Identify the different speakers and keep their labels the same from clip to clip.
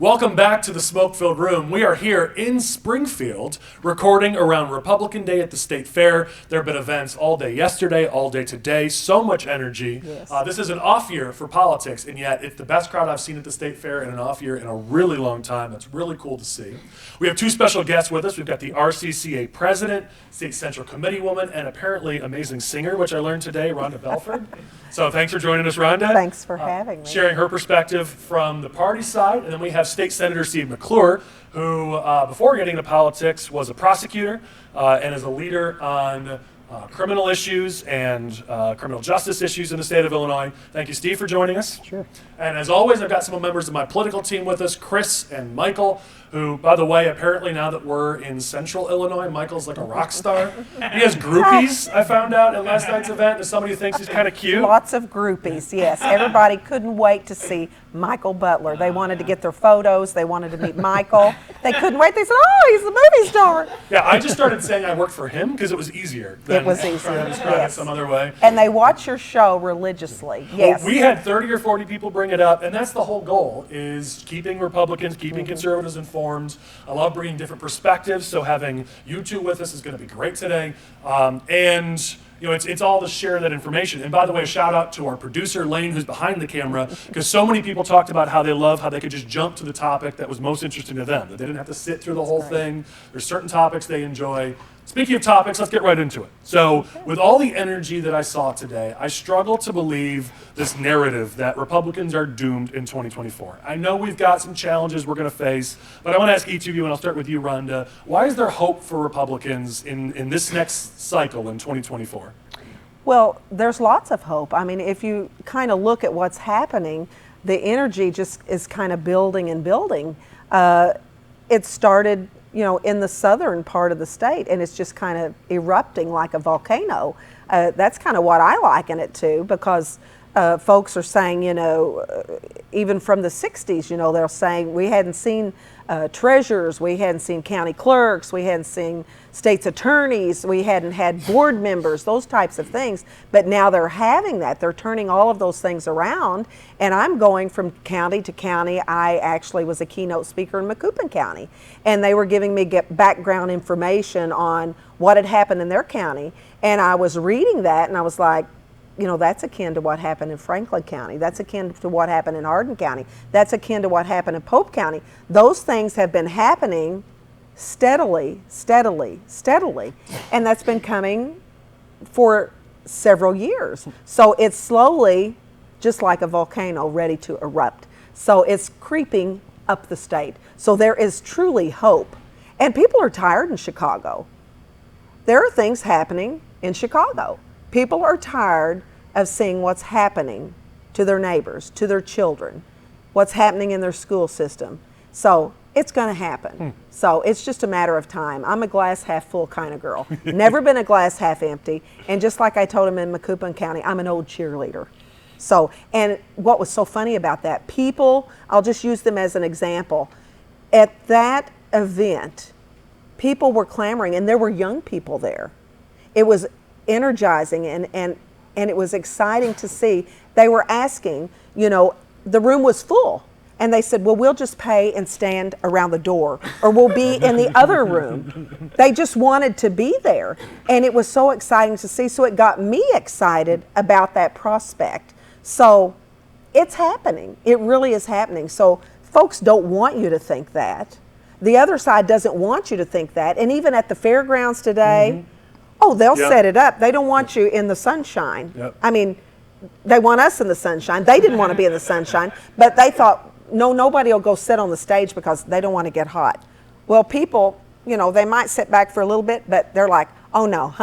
Speaker 1: Welcome back to the smoke-filled room. We are here in Springfield recording around Republican Day at the State Fair. There have been events all day yesterday, all day today, so much energy.
Speaker 2: Yes.
Speaker 1: This is an off year for politics, and yet it's the best crowd I've seen at the State Fair in an off year in a really long time. That's really cool to see. We have two special guests with us. We've got the RCCA president, State Central Committeewoman, and apparently amazing singer, which I learned today, Rhonda Belford. So thanks for joining us, Rhonda.
Speaker 2: Thanks for having me.
Speaker 1: Sharing her perspective from the party side. And then we have State Senator Steve McClure, who, before getting into politics, was a prosecutor and is a leader on criminal issues and criminal justice issues in the state of Illinois. Thank you, Steve, for joining us.
Speaker 2: Sure.
Speaker 1: And as always, I've got some members of my political team with us, Chris and Michael, who, by the way, apparently now that we're in central Illinois, Michael's like a rock star. He has groupies, I found out at last night's event, as somebody who thinks he's kind of cute.
Speaker 2: Lots of groupies, yes. Everybody couldn't wait to see Michael Butler. They wanted to get their photos. They wanted to meet Michael. They couldn't wait. They said, oh, he's the movie star.
Speaker 1: Yeah, I just started saying I worked for him because it was easier than
Speaker 2: It was
Speaker 1: trying
Speaker 2: easier,
Speaker 1: to describe it
Speaker 2: yes.
Speaker 1: some other way.
Speaker 2: And they watch your show religiously, yes.
Speaker 1: Well, we had 30 or 40 people bring it up, and that's the whole goal, is keeping Republicans, keeping conservatives informed. I love bringing different perspectives, so having you two with us is going to be great today. And you know, it's all to share that information. And by the way, a shout out to our producer, Lane, who's behind the camera, because so many people talked about how they could just jump to the topic that was most interesting to them, that they didn't have to sit through the whole thing. There's certain topics they enjoy. Speaking of topics, let's get right into it. So, with all the energy that I saw today, I struggle to believe this narrative that Republicans are doomed in 2024. I know we've got some challenges we're going to face, but I want to ask each of you, and I'll start with you, Rhonda, why is there hope for Republicans in this next cycle in 2024?
Speaker 2: Well, there's lots of hope. I mean, if you kind of look at what's happening, the energy just is kind of building and building. It started, you know, in the southern part of the state, and it's just kind of erupting like a volcano. That's kind of what I liken it to, because folks are saying, you know, even from the 60s, you know, they're saying we hadn't seen treasurers, we hadn't seen county clerks, we hadn't seen state's attorneys, we hadn't had board members, those types of things. But now they're having that. They're turning all of those things around. And I'm going from county to county. I actually was a keynote speaker in Macoupin County. And they were giving me background information on what had happened in their county. And I was reading that and I was like, you know, that's akin to what happened in Franklin County. That's akin to what happened in Hardin County. That's akin to what happened in Pope County. Those things have been happening steadily. And that's been coming for several years. So it's slowly, just like a volcano, ready to erupt. So it's creeping up the state. So there is truly hope. And people are tired in Chicago. There are things happening in Chicago. People are tired of seeing what's happening to their neighbors, to their children, what's happening in their school system. So it's going to happen. So it's just a matter of time. I'm a glass half full kind of girl. Never been a glass half empty. And just like I told him in Macoupin County, I'm an old cheerleader. So, and what was so funny about that, people, I'll just use them as an example. At that event, people were clamoring, and there were young people there. It was energizing and it was exciting to see. They were asking, you know, the room was full, and they said, well, we'll just pay and stand around the door, or we'll be in the other room. They just wanted to be there, and it was so exciting to see. So it got me excited about that prospect. So it's happening. It really is happening. So folks don't want you to think that. The other side doesn't want you to think that. And even at the fairgrounds today, they'll set it up. They don't want you in the sunshine.
Speaker 1: Yep.
Speaker 2: I mean, they want us in the sunshine. They didn't want to be in the sunshine, but they thought, no, nobody will go sit on the stage because they don't want to get hot. Well, people, you know, they might sit back for a little bit, but they're like, oh no,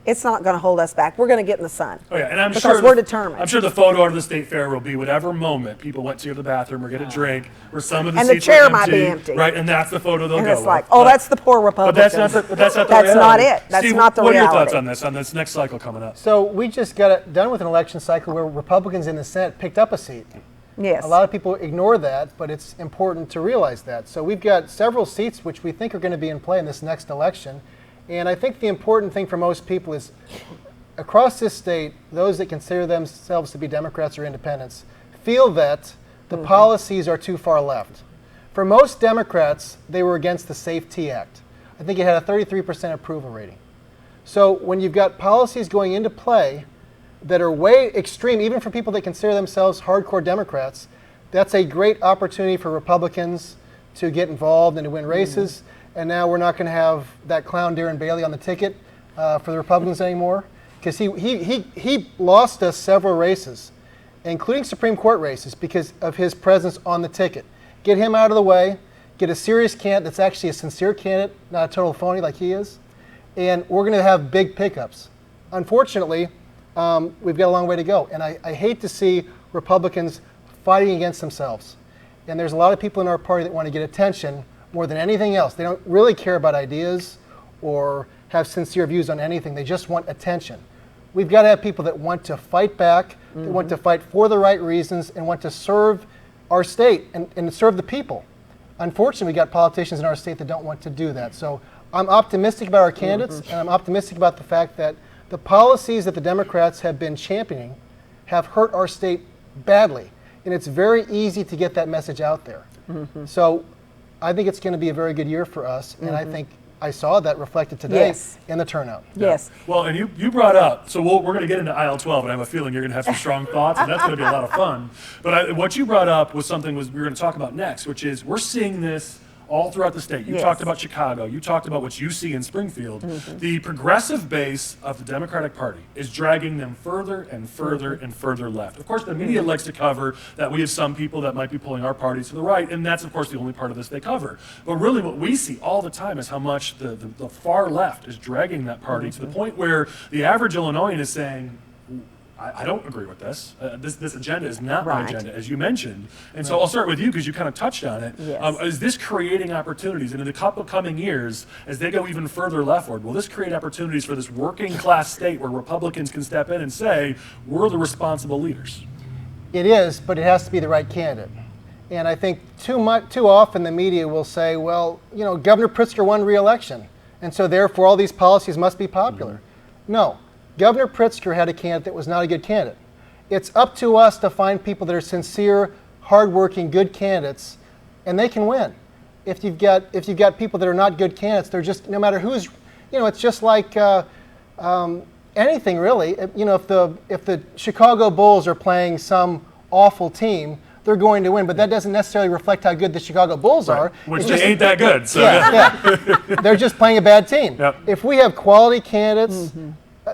Speaker 2: it's not going to hold us back. We're going to get in the sun.
Speaker 1: Oh yeah, and I'm
Speaker 2: because
Speaker 1: sure
Speaker 2: we're determined.
Speaker 1: I'm sure the photo out of the state fair will be whatever moment people went to the bathroom or get a drink, where some of the
Speaker 2: And the
Speaker 1: seats
Speaker 2: chair
Speaker 1: were
Speaker 2: might be empty.
Speaker 1: right? And that's the photo they'll
Speaker 2: And
Speaker 1: go
Speaker 2: it's like,
Speaker 1: with.
Speaker 2: oh, that's the poor Republicans.
Speaker 1: But that's not the
Speaker 2: That's
Speaker 1: reality.
Speaker 2: not it. That's
Speaker 1: Steve,
Speaker 2: not the
Speaker 1: what are your
Speaker 2: reality.
Speaker 1: thoughts on this next cycle coming up?
Speaker 3: So we just got done with an election cycle where Republicans in the Senate picked up a seat.
Speaker 2: Yes.
Speaker 3: A lot of people ignore that, but it's important to realize that. So we've got several seats which we think are going to be in play in this next election. And I think the important thing for most people is across this state, those that consider themselves to be Democrats or independents feel that the policies are too far left. For most Democrats, they were against the SAFE-T Act. I think it had a 33% approval rating. So when you've got policies going into play that are way extreme, even for people that consider themselves hardcore Democrats, that's a great opportunity for Republicans to get involved and to win races. And now we're not going to have that clown Darren Bailey on the ticket for the Republicans anymore, because he lost us several races, including Supreme Court races, because of his presence on the ticket. Get him out of the way, get a serious candidate that's actually a sincere candidate, not a total phony like he is, and we're going to have big pickups. Unfortunately, we've got a long way to go, and I hate to see Republicans fighting against themselves. And there's a lot of people in our party that want to get attention more than anything else. They don't really care about ideas or have sincere views on anything. They just want attention. We've got to have people that want to fight back, that want to fight for the right reasons, and want to serve our state and serve the people. Unfortunately, we got politicians in our state that don't want to do that. So I'm optimistic about our candidates, and I'm optimistic about the fact that the policies that the Democrats have been championing have hurt our state badly. And it's very easy to get that message out there. So I think it's going to be a very good year for us, and I think I saw that reflected today in the turnout.
Speaker 2: Yes.
Speaker 1: Well, and you brought up, so we're going to get into IL 12, and I have a feeling you're going to have some strong thoughts, and that's going to be a lot of fun. But what you brought up was something we're going to talk about next, which is we're seeing this all throughout the state. You talked about Chicago. You talked about what you see in Springfield. The progressive base of the Democratic Party is dragging them further and further and further left. Of course, the media likes to cover that we have some people that might be pulling our party to the right, and that's, of course, the only part of this they cover. But really what we see all the time is how much the far left is dragging that party to the point where the average Illinoisan is saying, I don't agree with this. This agenda is not my agenda, as you mentioned. And so I'll start with you because you kind of touched on it.
Speaker 2: Yes.
Speaker 1: Is this creating opportunities? And in the couple coming years, as they go even further leftward, will this create opportunities for this working class state where Republicans can step in and say, we're the responsible leaders?
Speaker 3: It is, but it has to be the right candidate. And I think too often the media will say, well, Governor Pritzker won re-election, and so therefore all these policies must be popular. No. Governor Pritzker had a candidate that was not a good candidate. It's up to us to find people that are sincere, hardworking, good candidates, and they can win. If you've got people that are not good candidates, they're just, no matter who's, it's just like anything really. If the Chicago Bulls are playing some awful team, they're going to win, but that doesn't necessarily reflect how good the Chicago Bulls are.
Speaker 1: Which they ain't that good. So.
Speaker 3: They're just playing a bad team.
Speaker 1: Yep.
Speaker 3: If we have quality candidates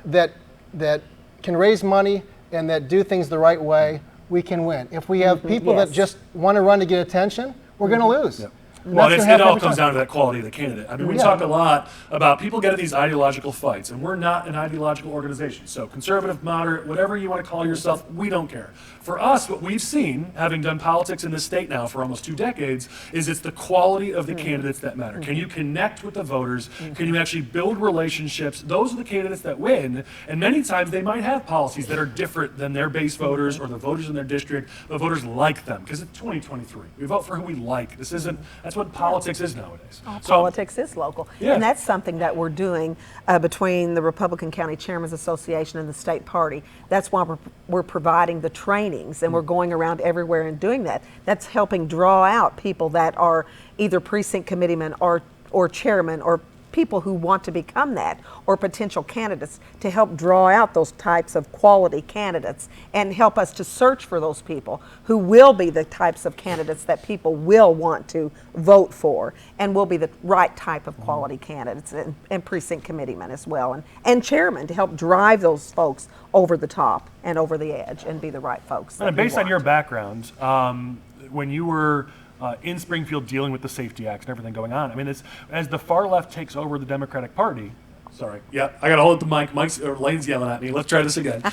Speaker 3: that can raise money and that do things the right way, we can win. If we have people that just want to run to get attention, we're going to lose.
Speaker 1: Yep. Well, it all comes down to that quality of the candidate. I mean, we talk a lot about people get in these ideological fights, and we're not an ideological organization. So conservative, moderate, whatever you want to call yourself, we don't care. For us, what we've seen, having done politics in this state now for almost 2 decades, is it's the quality of the candidates that matter. Can you connect with the voters? Can you actually build relationships? Those are the candidates that win, and many times they might have policies that are different than their base voters or the voters in their district, but voters like them, because it's 2023. We vote for who we like. That's what politics is nowadays.
Speaker 2: Politics is local.
Speaker 1: Yeah.
Speaker 2: And that's something that we're doing between the Republican County Chairman's Association and the state party. That's why we're providing the trainings, and we're going around everywhere and doing that. That's helping draw out people that are either precinct committeemen or chairmen or people who want to become that, or potential candidates, to help draw out those types of quality candidates and help us to search for those people who will be the types of candidates that people will want to vote for and will be the right type of quality candidates, and precinct committeemen as well, and chairmen, to help drive those folks over the top and over the edge and be the right folks.
Speaker 1: And based on your background, when you were in Springfield dealing with the Safety Act and everything going on, I mean, as the far left takes over the Democratic Party, sorry, yeah, I got to hold the mic. Lane's yelling at me. Let's try this again.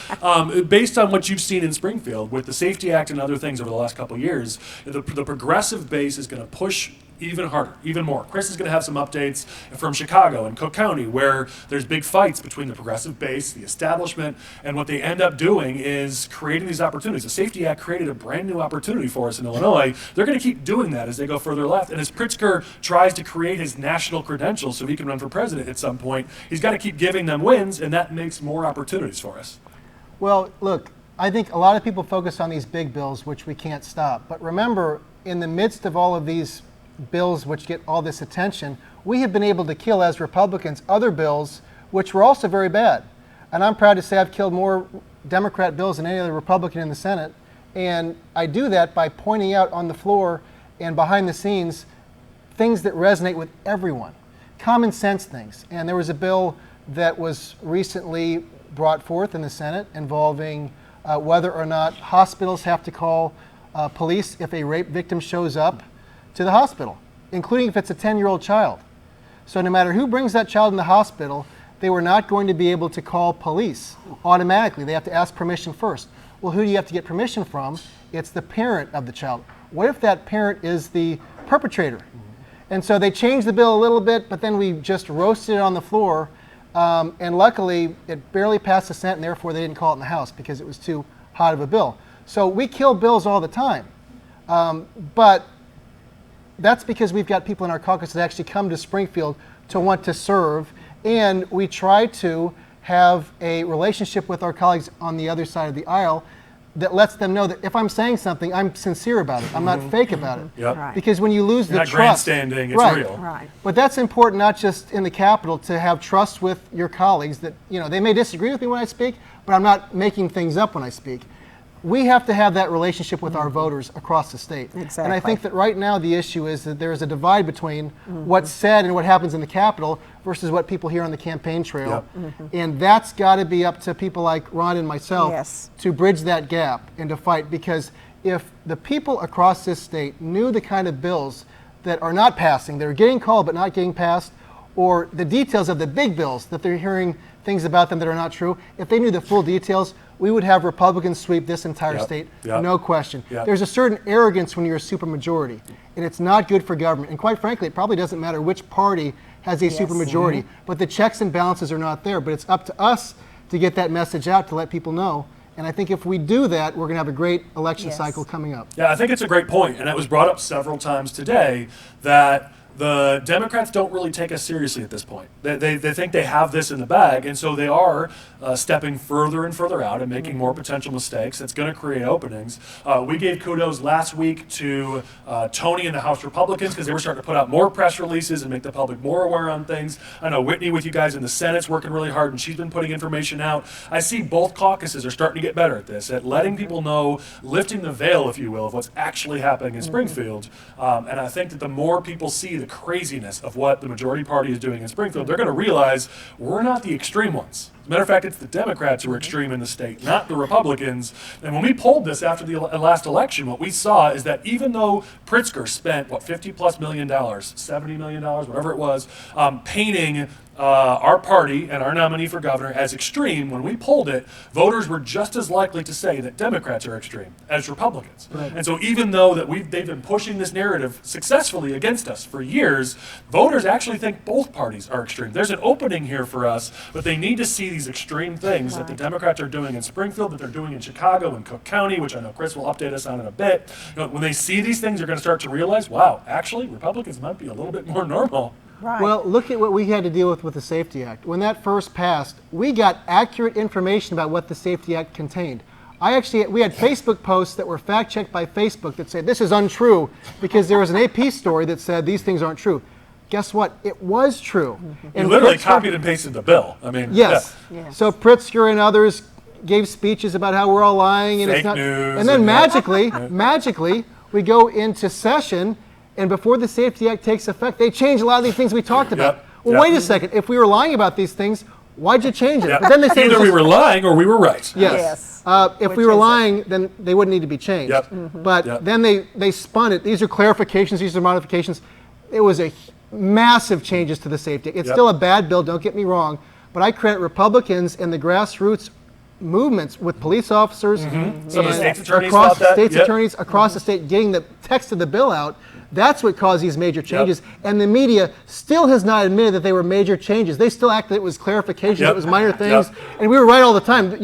Speaker 1: Based on what you've seen in Springfield with the Safety Act and other things over the last couple of years, the progressive base is going to push even harder, even more. Chris is going to have some updates from Chicago and Cook County, where there's big fights between the progressive base, the establishment, and what they end up doing is creating these opportunities. The Safety Act created a brand new opportunity for us in Illinois. They're going to keep doing that as they go further left. And as Pritzker tries to create his national credentials so he can run for president at some point, he's got to keep giving them wins, and that makes more opportunities for us.
Speaker 3: Well, look, I think a lot of people focus on these big bills, which we can't stop. But remember, in the midst of all of these bills which get all this attention, we have been able to kill, as Republicans, other bills which were also very bad. And I'm proud to say I've killed more Democrat bills than any other Republican in the Senate. And I do that by pointing out on the floor and behind the scenes things that resonate with everyone, common sense things. And there was a bill that was recently brought forth in the Senate involving whether or not hospitals have to call police if a rape victim shows up to the hospital, including if it's a 10-year-old child. So no matter who brings that child in the hospital, they were not going to be able to call police automatically. They have to ask permission first. Well, who do you have to get permission from? It's the parent of the child. What if that parent is the perpetrator? And so they changed the bill a little bit, but then we just roasted it on the floor. And luckily, it barely passed the Senate, and therefore they didn't call it in the House because it was too hot of a bill. So we kill bills all the time. But that's because we've got people in our caucus that actually come to Springfield to want to serve. And we try to have a relationship with our colleagues on the other side of the aisle that lets them know that if I'm saying something, I'm sincere about it. I'm not fake about it.
Speaker 1: Yep.
Speaker 2: Right.
Speaker 3: Because when you lose
Speaker 1: You're
Speaker 3: the
Speaker 1: not
Speaker 3: trust,
Speaker 1: grandstanding, it's
Speaker 3: right.
Speaker 1: real.
Speaker 2: Right.
Speaker 3: But that's important not just in the Capitol to have trust with your colleagues that, they may disagree with me when I speak, but I'm not making things up when I speak. We have to have that relationship with our voters across the state.
Speaker 2: Exactly.
Speaker 3: And I think that right now the issue is that there is a divide between what's said and what happens in the Capitol versus what people hear on the campaign trail.
Speaker 1: Yep.
Speaker 3: And that's got to be up to people like Rhonda and myself
Speaker 2: Yes.
Speaker 3: to bridge that gap and to fight, because if the people across this state knew the kind of bills that are not passing, that are getting called but not getting passed, or the details of the big bills that they're hearing things about them that are not true, if they knew the full details, we would have Republicans sweep this entire
Speaker 1: Yep.
Speaker 3: state,
Speaker 1: Yep.
Speaker 3: no question.
Speaker 1: Yep.
Speaker 3: There's a certain arrogance when you're a supermajority, and it's not good for government. And quite frankly, it probably doesn't matter which party has a
Speaker 2: Yes.
Speaker 3: supermajority, but the checks and balances are not there. But it's up to us to get that message out to let people know. And I think if we do that, we're going to have a great election
Speaker 2: Yes.
Speaker 3: cycle coming up.
Speaker 1: Yeah, I think it's a great point, and it was brought up several times today that the Democrats don't really take us seriously at this point. They think they have this in the bag, and so they are stepping further and further out and making more potential mistakes. That's going to create openings. We gave kudos last week to Tony and the House Republicans because they were starting to put out more press releases and make the public more aware on things. I know Whitney with you guys in the Senate's working really hard, and she's been putting information out. I see both caucuses are starting to get better at this, at letting people know, lifting the veil, if you will, of what's actually happening in Springfield. And I think that the more people see the craziness of what the majority party is doing in Springfield, they're going to realize we're not the extreme ones. As a matter of fact, it's the Democrats who are extreme in the state, not the Republicans. And when we polled this after the last election, what we saw is that even though Pritzker spent, $50+ million, $70 million, whatever it was, painting our party and our nominee for governor as extreme, when we polled it, voters were just as likely to say that Democrats are extreme as Republicans. Right. And so even though that they've been pushing this narrative successfully against us for years, voters actually think both parties are extreme. There's an opening here for us, but they need to see these extreme things that the Democrats are doing in Springfield, that they're doing in Chicago and Cook County, which I know Chris will update us on in a bit. When they see these things, they're going to start to realize, wow, actually, Republicans might be a little bit more normal.
Speaker 2: Right.
Speaker 3: Well, look at what we had to deal with the Safety Act. When that first passed, we got accurate information about what the Safety Act contained. We had Facebook posts that were fact-checked by Facebook that said this is untrue because there was an AP story that said these things aren't true. Guess what? It was true.
Speaker 1: You literally copied and pasted the bill. I mean,
Speaker 3: yes.
Speaker 2: Yeah. Yes.
Speaker 3: So Pritzker and others gave speeches about how we're all lying and
Speaker 1: Fake
Speaker 3: it's not.
Speaker 1: news
Speaker 3: And then
Speaker 1: and
Speaker 3: magically, we go into session, and before the Safety Act takes effect, they change a lot of these things we talked about.
Speaker 1: Yep.
Speaker 3: Well,
Speaker 1: Yep.
Speaker 3: wait a second. If we were lying about these things, why'd you change it?
Speaker 1: Yeah.
Speaker 3: But then they say
Speaker 1: Either we were lying or we were right.
Speaker 3: Yes.
Speaker 2: Yes.
Speaker 3: If
Speaker 2: Which
Speaker 3: we were
Speaker 2: is it?
Speaker 3: lying, then they wouldn't need to be changed.
Speaker 1: Yep.
Speaker 3: But
Speaker 1: Yep.
Speaker 3: then they spun it. These are clarifications. These are modifications. It was massive changes to the Safety Act. It's
Speaker 1: Yep.
Speaker 3: still a bad bill. Don't get me wrong. But I credit Republicans and the grassroots movements with police officers
Speaker 1: Some of the
Speaker 3: and
Speaker 1: state's attorneys
Speaker 3: across
Speaker 1: thought that.
Speaker 3: state's
Speaker 1: Yep.
Speaker 3: attorneys across the state getting the text of the bill out. That's what caused these major changes. And the media still has not admitted that they were major changes. They still act that it was clarifications,
Speaker 1: Yep.
Speaker 3: it was minor things, and we were right all the time.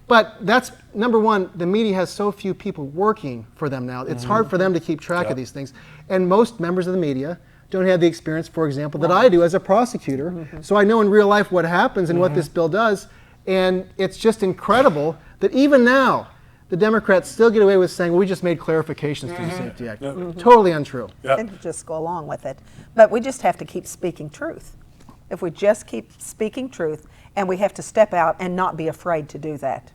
Speaker 3: But that's number one. The media has so few people working for them now. It's hard for them to keep track of these things. And most members of the media don't have the experience, for example, that I do as a prosecutor. So I know in real life what happens and what this bill does. And it's just incredible that even now, the Democrats still get away with saying, well, we just made clarifications to the Safety Act. Totally untrue.
Speaker 1: Yep.
Speaker 2: And just go along with it. But we just have to keep speaking truth. If we just keep speaking truth, and we have to step out and not be afraid to do that.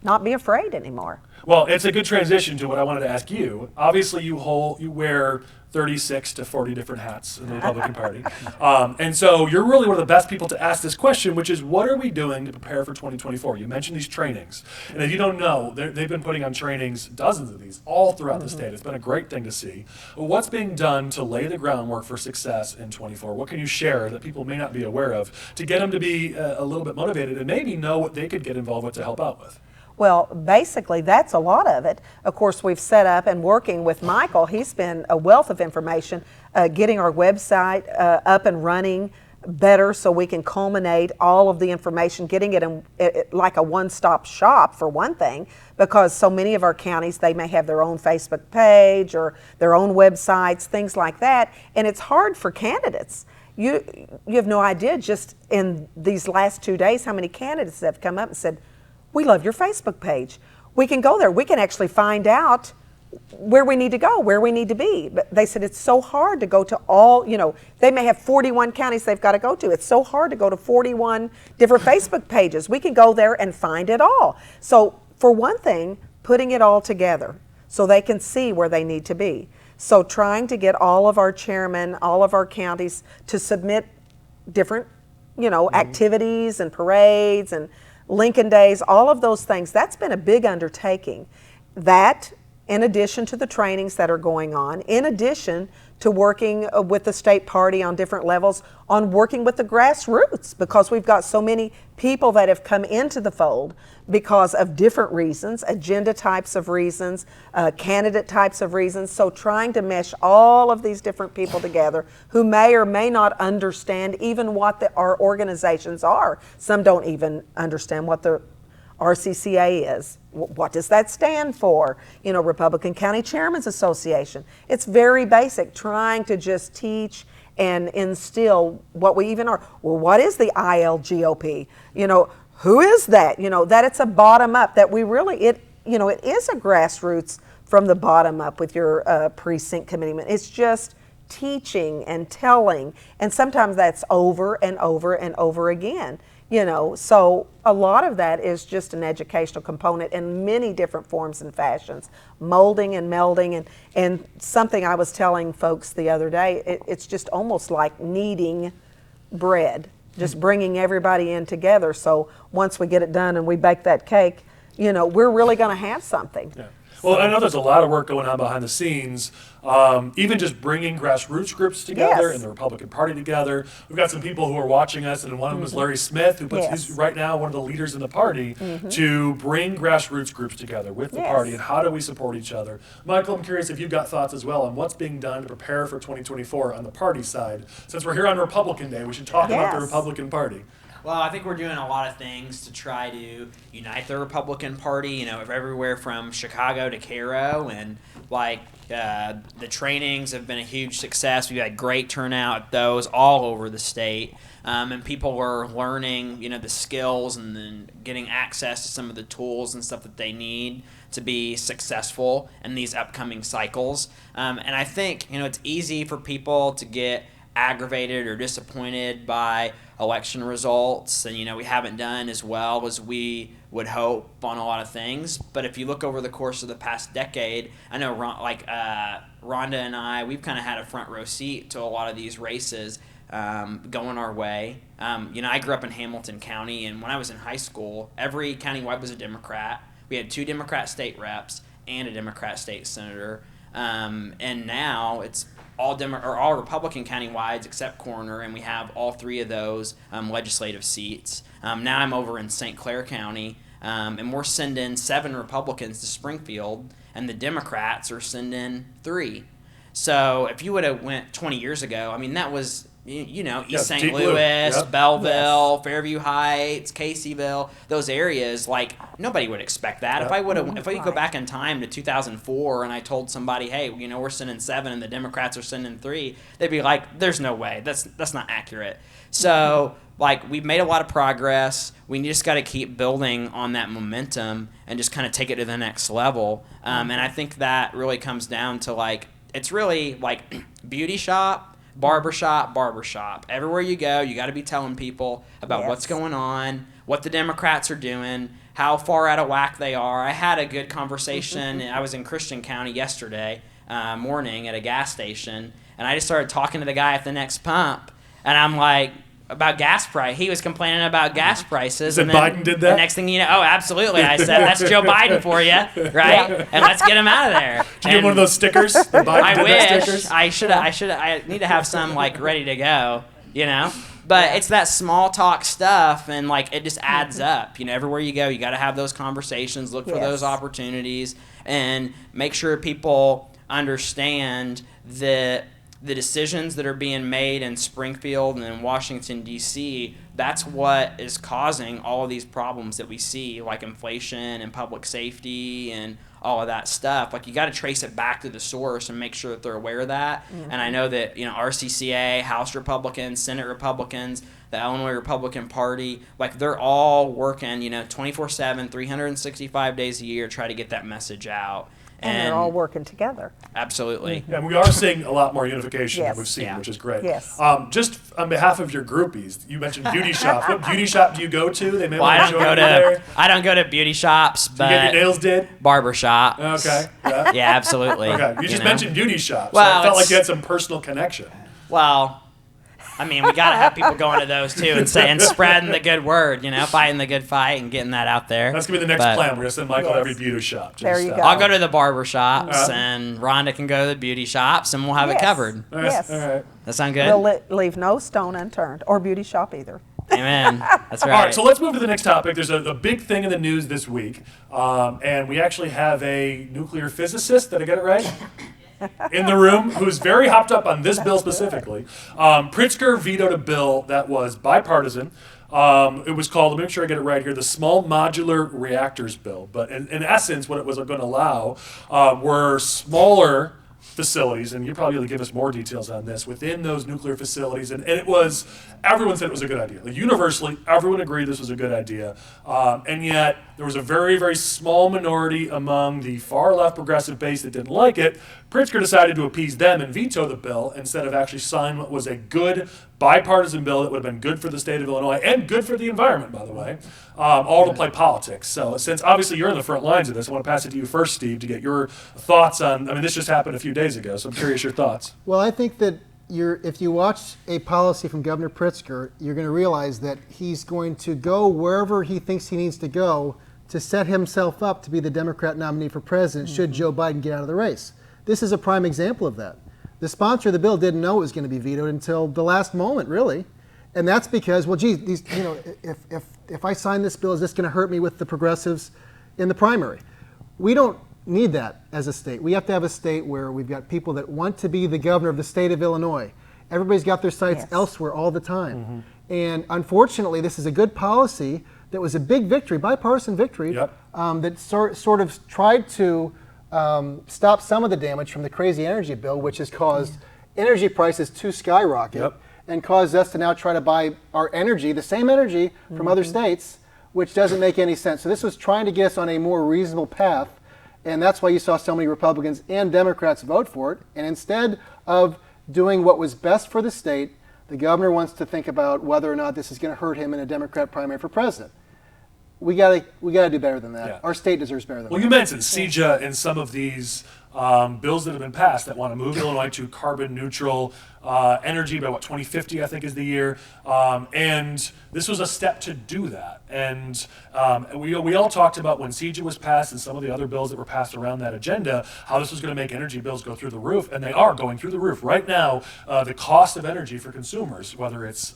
Speaker 2: Not be afraid anymore.
Speaker 1: Well, it's a good transition to what I wanted to ask you. Obviously, you wear 36 to 40 different hats in the Republican Party. And so you're really one of the best people to ask this question, which is, what are we doing to prepare for 2024? You mentioned these trainings. And if you don't know, they've been putting on trainings, dozens of these, all throughout the state. It's been a great thing to see. What's being done to lay the groundwork for success in 24? What can you share that people may not be aware of to get them to be a little bit motivated and maybe know what they could get involved with to help out with?
Speaker 2: Well, basically, that's a lot of it. Of course, we've set up and working with Michael. He's been a wealth of information, getting our website up and running better so we can culminate all of the information, getting it in like a one-stop shop for one thing, because so many of our counties, they may have their own Facebook page or their own websites, things like that, and it's hard for candidates. You have no idea just in these last 2 days how many candidates have come up and said, we love your Facebook page. We can go there. We can actually find out where we need to go, where we need to be. But they said it's so hard to go to all, they may have 41 counties they've got to go to. It's so hard to go to 41 different Facebook pages. We can go there and find it all. So for one thing, putting it all together so they can see where they need to be. So trying to get all of our chairmen, all of our counties to submit different, activities and parades and Lincoln Days, all of those things, that's been a big undertaking. That, in addition to the trainings that are going on, in addition to working with the state party on different levels, on working with the grassroots, because we've got so many people that have come into the fold because of different reasons, agenda types of reasons, candidate types of reasons. So trying to mesh all of these different people together who may or may not understand even what our organizations are. Some don't even understand what the RCCA is. What does that stand for? Republican County Chairman's Association. It's very basic, trying to just teach and instill what we even are. Well, what is the ILGOP? Who is that? That it's a bottom up, that we really, it is a grassroots from the bottom up with your precinct committeeman. It's just teaching and telling, and sometimes that's over and over and over again. So a lot of that is just an educational component in many different forms and fashions, molding and melding, and something I was telling folks the other day, it's just almost like kneading bread, just bringing everybody in together. So once we get it done and we bake that cake, we're really going to have something.
Speaker 1: Yeah. Well, I know there's a lot of work going on behind the scenes, even just bringing grassroots groups together
Speaker 2: Yes.
Speaker 1: and the Republican Party together. We've got some people who are watching us, and one of them is Larry Smith, who
Speaker 2: Yes.
Speaker 1: he's right now one of the leaders in the party to bring grassroots groups together with the
Speaker 2: Yes.
Speaker 1: party, and how do we support each other. Michael, I'm curious if you've got thoughts as well on what's being done to prepare for 2024 on the party side. Since we're here on Republican Day, we should talk about the
Speaker 2: Yes.
Speaker 1: Republican Party.
Speaker 4: Well, I think we're doing a lot of things to try to unite the Republican Party, everywhere from Chicago to Cairo, and the trainings have been a huge success. We've had great turnout at those all over the state, and people are learning, the skills and then getting access to some of the tools and stuff that they need to be successful in these upcoming cycles. And I think, it's easy for people to get aggravated or disappointed by election results, and we haven't done as well as we would hope on a lot of things. But if you look over the course of the past decade, I know Rhonda and I, we've kind of had a front row seat to a lot of these races going our way. I grew up in Hamilton County, and when I was in high school, every countywide was a Democrat. We had 2 Democrat state reps and a Democrat state senator, and now it's all Republican countywides except coroner, and we have all 3 of those legislative seats. Now I'm over in St. Clair County, and we're sending 7 Republicans to Springfield, and the Democrats are sending 3. So if you would have went 20 years ago, that was East St.
Speaker 1: deep blue.
Speaker 4: Louis,
Speaker 1: Yep.
Speaker 4: Belleville, Fairview Heights, Caseyville, those areas, nobody would expect that.
Speaker 1: Yep.
Speaker 4: If we could go back in time to 2004 and I told somebody, hey, we're sending 7 and the Democrats are sending 3, they'd be like, there's no way. That's not accurate. So, like, we've made a lot of progress. We just got to keep building on that momentum and just kind of take it to the next level. And I think that really comes down to, like, it's really like beauty shop, barbershop. Everywhere you go, you got to be telling people about what's going on, what the Democrats are doing, how far out of whack they are. I had a good conversation. I was in Christian County yesterday morning at a gas station, and I just started talking to the guy at the next pump, and I'm like, about gas price. He was complaining about gas prices.
Speaker 1: Said
Speaker 4: and then
Speaker 1: Biden did that?
Speaker 4: The next thing you know, oh, absolutely. I said, that's Joe Biden for you, right? And let's get him out of there.
Speaker 1: Did you get one of those stickers? The Biden
Speaker 4: I
Speaker 1: did that
Speaker 4: wish.
Speaker 1: stickers?
Speaker 4: I need to have some, like, ready to go, you know? But it's that small talk stuff, and, like, it just adds up. You know, everywhere you go, you got to have those conversations, look for those opportunities, and make sure people understand that the decisions that are being made in Springfield and in Washington, D.C., that's what is causing all of these problems that we see, like inflation and public safety and all of that stuff. Like, you got to trace it back to the source and make sure that they're aware of that. And I know that, you know, RCCA, House Republicans, Senate Republicans, the Illinois Republican Party, like, they're all working, you know, 24/7, 365 days a year, try to get that message out.
Speaker 2: And they're all working together.
Speaker 4: Absolutely.
Speaker 1: And we are seeing a lot more unification than
Speaker 2: Yes.
Speaker 1: we've seen,
Speaker 4: Yeah.
Speaker 1: which is great.
Speaker 2: Yes.
Speaker 1: Just on behalf of your groupies, you mentioned beauty shops. What beauty shop do you go to? They may
Speaker 4: Well,
Speaker 1: want to show you there.
Speaker 4: I don't go to beauty shops,
Speaker 1: Do you get your
Speaker 4: but
Speaker 1: nails did?
Speaker 4: barber shops.
Speaker 1: Okay. Yeah.
Speaker 4: Yeah, absolutely.
Speaker 1: Okay. You just
Speaker 4: know?
Speaker 1: mentioned beauty shops.
Speaker 4: Well,
Speaker 1: So I felt like
Speaker 4: it's-
Speaker 1: you had some personal connection.
Speaker 4: Well, I mean, we got to have people going to those too and spreading the good word, you know, fighting the good fight and getting that out there.
Speaker 1: That's going to be the next
Speaker 4: But
Speaker 1: plan. We're going to send Michael to every beauty shop.
Speaker 2: There you go.
Speaker 4: I'll go to the barber shops and Rhonda can go to the beauty shops and we'll have it
Speaker 2: Yes.
Speaker 4: covered.
Speaker 2: Yes.
Speaker 1: All right.
Speaker 4: That sound good?
Speaker 2: We'll leave no stone unturned, or beauty shop either.
Speaker 4: Amen. That's right.
Speaker 1: All right, so let's move to the next topic. There's a big thing in the news this week, and we actually have a nuclear physicist, did I get it right? In the room, who's very hopped up on this bill specifically. Pritzker vetoed a bill that was bipartisan. It was called, let me make sure I get it right here, the Small Modular Reactors Bill. But in essence, what it was going to allow were smaller facilities, and you're probably going to give us more details on this, within those nuclear facilities. And it was, everyone said it was a good idea. Like, universally, everyone agreed this was a good idea. And yet, there was a very, very small minority among the far left progressive base that didn't like it. Pritzker decided to appease them and veto the bill instead of actually sign what was a good bipartisan bill that would have been good for the state of Illinois and good for the environment, by the way, all to play politics. So since obviously you're in the front lines of this, I want to pass it to you first, Steve, to get your thoughts on, I mean, this just happened a few days ago, so I'm curious your thoughts.
Speaker 3: Well, I think that if you watch a policy from Governor Pritzker, you're going to realize that he's going to go wherever he thinks he needs to go to set himself up to be the Democrat nominee for president should Joe Biden get out of the race. This is a prime example of that. The sponsor of the bill didn't know it was going to be vetoed until the last moment, really. And that's because, well, geez, these, you know, if I sign this bill, is this going to hurt me with the progressives in the primary? We don't need that as a state. We have to have a state where we've got people that want to be the governor of the state of Illinois. Everybody's got their sights elsewhere all the time. And unfortunately, this is a good policy that was a big victory, bipartisan victory, that sort of tried to stop some of the damage from the crazy energy bill, which has caused energy prices to skyrocket and caused us to now try to buy our energy, the same energy, from other states, which doesn't make any sense. So this was trying to get us on a more reasonable path, and that's why you saw so many Republicans and Democrats vote for it. And instead of doing what was best for the state, the governor wants to think about whether or not this is going to hurt him in a Democrat primary for president. We gotta do better than that.
Speaker 1: Yeah.
Speaker 3: Our state deserves better than
Speaker 1: Well,
Speaker 3: that.
Speaker 1: you mentioned CEJA and some of these bills that have been passed that want to move Illinois to carbon neutral energy by 2050, I think is the year. And this was a step to do that. And we all talked about when CEJA was passed and some of the other bills that were passed around that agenda, how this was going to make energy bills go through the roof. And they are going through the roof. Right now, the cost of energy for consumers, whether it's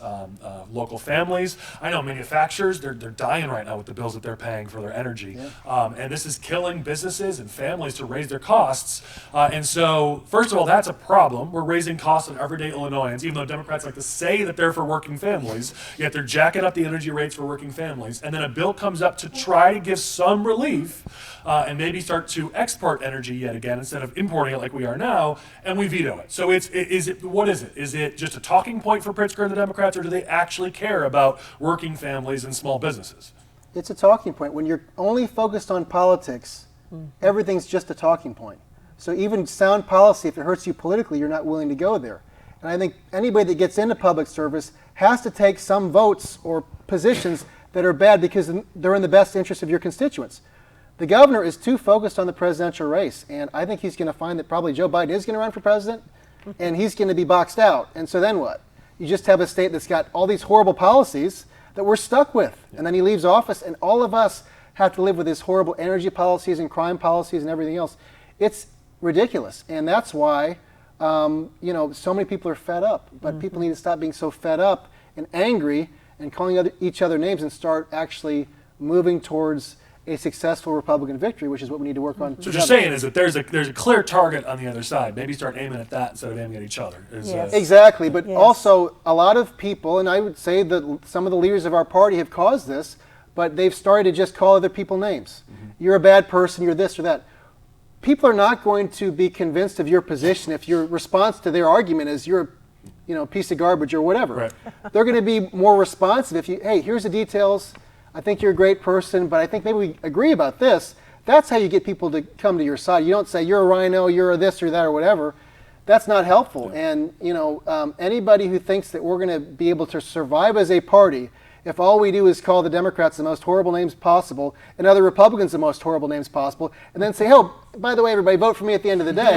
Speaker 1: local families, I know manufacturers, they're dying right now with the bills that they're paying for their energy. And this is killing businesses and families to raise their costs costs. And so, first of all, that's a problem. We're raising costs on everyday Illinoisans, even though Democrats like to say that they're for working families, yet they're jacking up the energy rates for working families. And then a bill comes up to try to give some relief and maybe start to export energy yet again instead of importing it like we are now, and we veto it. So what is it? Is it just a talking point for Pritzker and the Democrats, or do they actually care about working families and small businesses?
Speaker 3: It's a talking point. When you're only focused on politics, everything's just a talking point. So even sound policy, if it hurts you politically, you're not willing to go there. And I think anybody that gets into public service has to take some votes or positions that are bad because they're in the best interest of your constituents. The governor is too focused on the presidential race, and I think he's going to find that probably Joe Biden is going to run for president, and he's going to be boxed out. And so then what? You just have a state that's got all these horrible policies that we're stuck with. And then he leaves office, and all of us have to live with his horrible energy policies and crime policies and everything else. It's ridiculous. And that's why, so many people are fed up. But people need to stop being so fed up and angry and calling each other names and start actually moving towards a successful Republican victory, which is what we need to work on.
Speaker 1: So what you're saying is that there's a clear target on the other side. Maybe start aiming at that instead of aiming at each other.
Speaker 3: Exactly, but also a lot of people, and I would say that some of the leaders of our party have caused this, but they've started to just call other people names. You're a bad person, you're this or that. People are not going to be convinced of your position if your response to their argument is you're a piece of garbage or whatever.
Speaker 1: Right.
Speaker 3: They're going to be more responsive if hey, here's the details. I think you're a great person, but I think maybe we agree about this. That's how you get people to come to your side. You don't say you're a rhino, you're a this or that or whatever. That's not helpful. Yeah. And anybody who thinks that we're going to be able to survive as a party if all we do is call the Democrats the most horrible names possible and other Republicans the most horrible names possible, and then say, oh, by the way, everybody vote for me at the end of the day,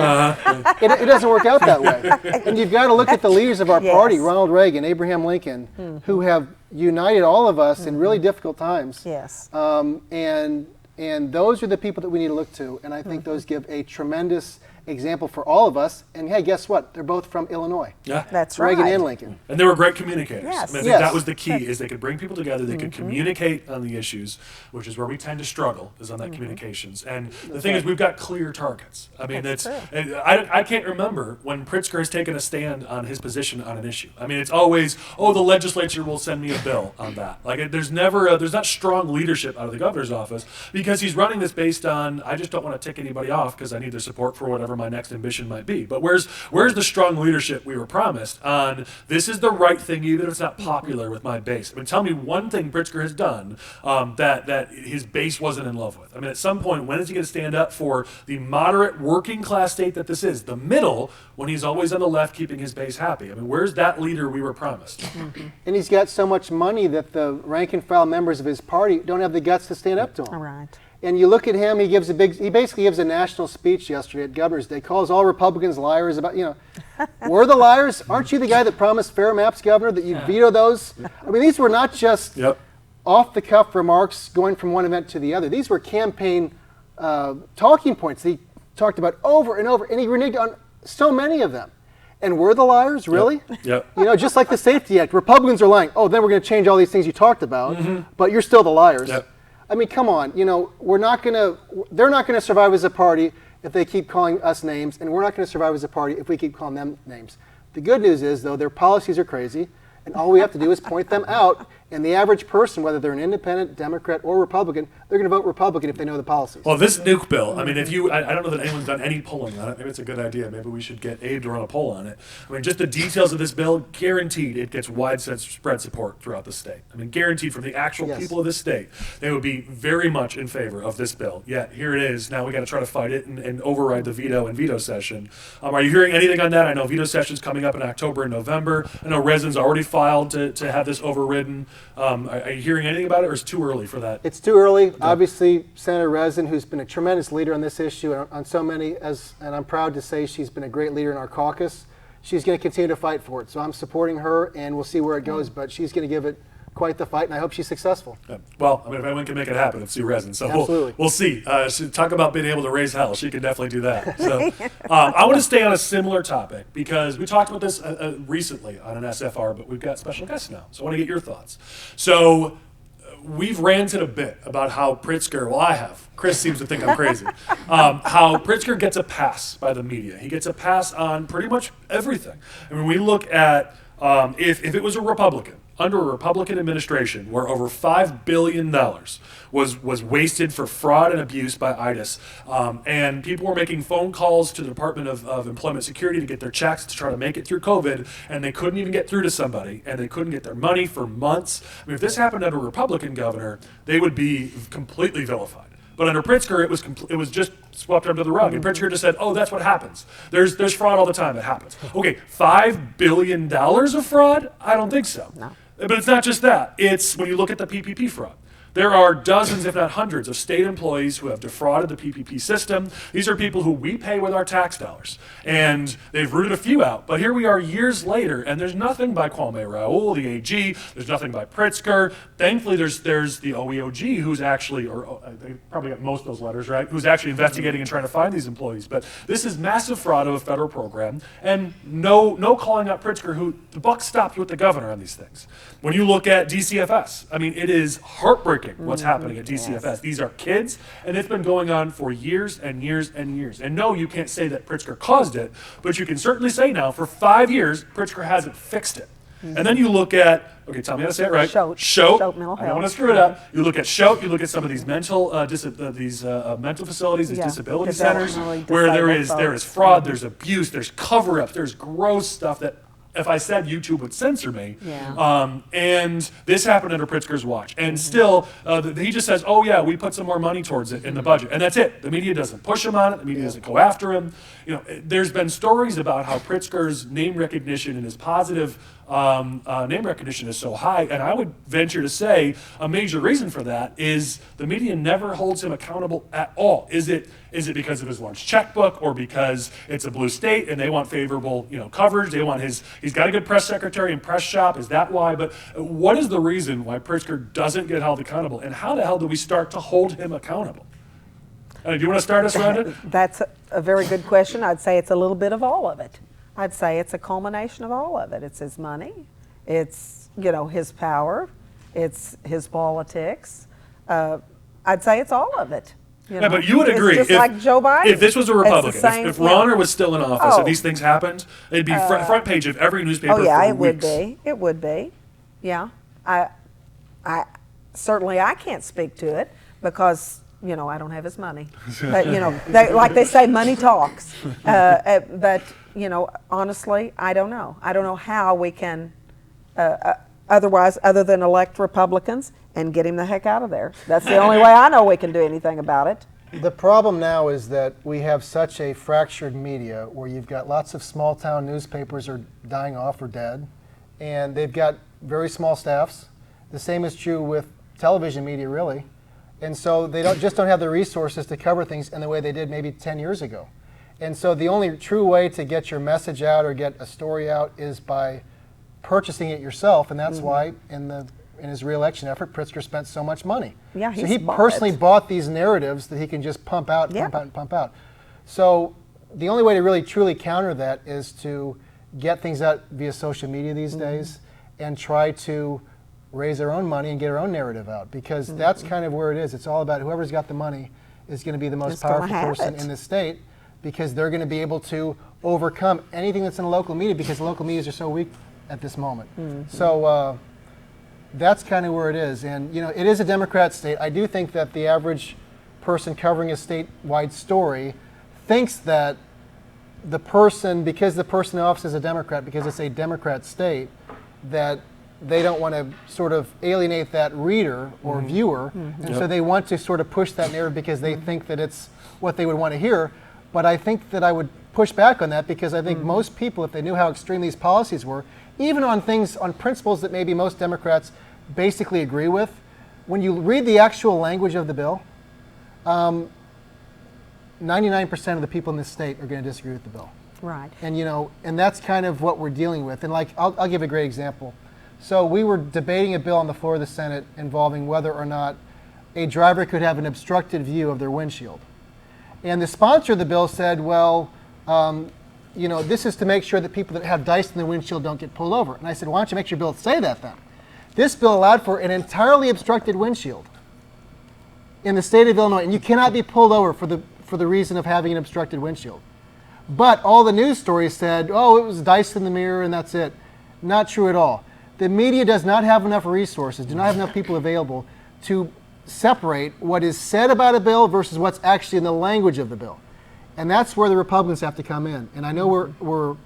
Speaker 3: it doesn't work out that way. And you've got to look at the leaders of our party, Ronald Reagan, Abraham Lincoln, who have united all of us in really difficult times.
Speaker 2: Yes.
Speaker 3: And those are the people that we need to look to. And I think those give a tremendous example for all of us. And hey, guess what? They're both from Illinois.
Speaker 1: Yeah,
Speaker 2: that's right.
Speaker 3: Reagan and Lincoln.
Speaker 1: And they were great communicators.
Speaker 2: Yes.
Speaker 1: I think that was the key, is they could bring people together, they could communicate on the issues, which is where we tend to struggle, is on that communications. And the thing is, we've got clear targets. I mean, I can't remember when Pritzker has taken a stand on his position on an issue. I mean, it's always, oh, the legislature will send me a bill on that. Like, there's not strong leadership out of the governor's office, because he's running this based on, I just don't want to tick anybody off because I need their support for whatever my next ambition might be. But where's the strong leadership we were promised on this is the right thing, even if it's not popular with my base? I mean, tell me one thing Pritzker has done that his base wasn't in love with. I mean, at some point, when is he going to stand up for the moderate working class state that this is? The middle, when he's always on the left, keeping his base happy. I mean, where's that leader we were promised?
Speaker 3: And he's got so much money that the rank and file members of his party don't have the guts to stand up to him.
Speaker 2: All right.
Speaker 3: And you look at him, he basically gives a national speech yesterday at Governor's Day, calls all Republicans liars about, we're the liars. Aren't you the guy that promised fair maps, Governor, that you veto those? I mean, these were not just off-the-cuff remarks going from one event to the other. These were campaign talking points that he talked about over and over, and he reneged on so many of them. And we're the liars, really?
Speaker 1: Yep.
Speaker 3: Just like the Safety Act, Republicans are lying. Oh, then we're going to change all these things you talked about, but you're still the liars.
Speaker 1: Yep.
Speaker 3: I mean, come on, they're not going to survive as a party if they keep calling us names, and we're not going to survive as a party if we keep calling them names. The good news is, though, their policies are crazy, and all we have to do is point them out, and the average person, whether they're an independent, Democrat, or Republican, they're going to vote Republican if they know the policies.
Speaker 1: Well, this nuke bill, I mean, I don't know that anyone's done any polling on it. Maybe it's a good idea. Maybe we should get Abe to run a poll on it. I mean, just the details of this bill, guaranteed it gets widespread support throughout the state. I mean, guaranteed from the actual people of this state, they would be very much in favor of this bill. Yet, here it is. Now we got to try to fight it and override the veto session. Are you hearing anything on that? I know veto session's coming up in October and November. I know Resin's already filed to have this overridden. Are you hearing anything about it, or is it too early for that?
Speaker 3: It's too early. Yeah. Obviously, Senator Resin, who's been a tremendous leader on this issue on so many, and I'm proud to say she's been a great leader in our caucus, she's going to continue to fight for it. So I'm supporting her, and we'll see where it goes, but she's going to give it quite the fight, and I hope she's successful.
Speaker 1: Yeah. Well, I mean, if anyone can make it happen, it's Sue Resin. So
Speaker 3: Absolutely.
Speaker 1: We'll see. Talk about being able to raise hell. She can definitely do that. So I want to stay on a similar topic, because we talked about this recently on an SFR, but we've got special guests now. So I want to get your thoughts. So we've ranted a bit about how Pritzker, well, I have. Chris seems to think I'm crazy. How Pritzker gets a pass by the media. He gets a pass on pretty much everything. I mean, we look at if it was a Republican, under a Republican administration where over $5 billion was wasted for fraud and abuse by IDIS, and people were making phone calls to the Department of Employment Security to get their checks to try to make it through COVID, and they couldn't even get through to somebody, and they couldn't get their money for months. I mean, if this happened under a Republican governor, they would be completely vilified. But under Pritzker, it was just swept under the rug. And Pritzker just said, "Oh, that's what happens. There's fraud all the time. It happens." Okay, $5 billion of fraud? I don't think so.
Speaker 2: No.
Speaker 1: But it's not just that. It's when you look at the PPP fraud. There are dozens, if not hundreds, of state employees who have defrauded the PPP system. These are people who we pay with our tax dollars. And they've rooted a few out. But here we are years later, and there's nothing by Kwame Raoul, the AG. There's nothing by Pritzker. Thankfully, there's the OEOG, who's actually, or they probably got most of those letters, right, who's actually investigating and trying to find these employees. But this is massive fraud of a federal program, and no calling out Pritzker, who the buck stopped with the governor on these things. When you look at DCFS, I mean, it is heartbreaking what's happening at DCFS. Yes. These are kids, and it's been going on for years and years and years. And no, you can't say that Pritzker caused it, but you can certainly say now, for 5 years, Pritzker hasn't fixed it. And then you look at, okay, tell me how to say it right.
Speaker 2: Shote mental health.
Speaker 1: I don't want to screw it up. You look at Shote, you look at some of these mental mental facilities, these disability centers, where there is fraud, there's abuse, there's cover-ups, there's gross stuff that if I said YouTube would censor me.
Speaker 2: Yeah.
Speaker 1: And this happened under Pritzker's watch. And still, he just says, "Oh yeah, we put some more money towards it in the budget," and that's it. The media doesn't push him on it. The media doesn't go after him. You know, there's been stories about how Pritzker's name recognition and his positive name recognition is so high, and I would venture to say a major reason for that is the media never holds him accountable at all. Is it because of his large checkbook, or because it's a blue state and they want favorable, coverage? They want he's got a good press secretary and press shop. Is that why? But what is the reason why Pritzker doesn't get held accountable, and how the hell do we start to hold him accountable? Do you want to start us, Rhonda?
Speaker 2: That's a very good question. I'd say it's a little bit of all of it. I'd say it's a culmination of all of it. It's his money, it's his power, it's his politics. I'd say it's all of it.
Speaker 1: Yeah, but you would agree,
Speaker 2: just like Joe Biden.
Speaker 1: If this was a Republican, if Rhonda was still in office, and these things happened, it'd be front page of every newspaper for weeks.
Speaker 2: Oh yeah, it would be. It would be. Yeah, I certainly I can't speak to it because I don't have his money. But like they say, money talks. But honestly, I don't know. I don't know how we can other than elect Republicans and get him the heck out of there. That's the only way I know we can do anything about it.
Speaker 3: The problem now is that we have such a fractured media where you've got lots of small town newspapers are dying off or dead, and they've got very small staffs. The same is true with television media, really. And so they don't have the resources to cover things in the way they did maybe 10 years ago. And so the only true way to get your message out or get a story out is by purchasing it yourself, and that's why in his re-election effort, Pritzker spent so much money.
Speaker 2: Yeah,
Speaker 3: so he personally bought these narratives that he can just pump out, pump out. So the only way to really truly counter that is to get things out via social media these days and try to raise their own money and get our own narrative out, because that's kind of where it is. It's all about whoever's got the money is going to be the most powerful person in the state, because they're going to be able to overcome anything that's in the local media, because the local medias are so weak at this moment. So that's kind of where it is. And it is a Democrat state. I do think that the average person covering a statewide story thinks that because the person in office is a Democrat, because it's a Democrat state, that they don't want to sort of alienate that reader or viewer, and so they want to sort of push that narrative because they think that it's what they would want to hear. But I think that I would push back on that, because I think most people, if they knew how extreme these policies were, even on principles that maybe most Democrats basically agree with, when you read the actual language of the bill, 99% of the people in this state are going to disagree with the bill.
Speaker 2: Right.
Speaker 3: And and that's kind of what we're dealing with. And I'll give a great example. So we were debating a bill on the floor of the Senate involving whether or not a driver could have an obstructed view of their windshield. And the sponsor of the bill said, well, this is to make sure that people that have dice in their windshield don't get pulled over. And I said, why don't you make your bill say that then? This bill allowed for an entirely obstructed windshield in the state of Illinois, and you cannot be pulled over for the reason of having an obstructed windshield. But all the news stories said, oh, it was dice in the mirror and that's it. Not true at all. The media does not have enough resources, do not have enough people available to separate what is said about a bill versus what's actually in the language of the bill. And that's where the Republicans have to come in. And I know we're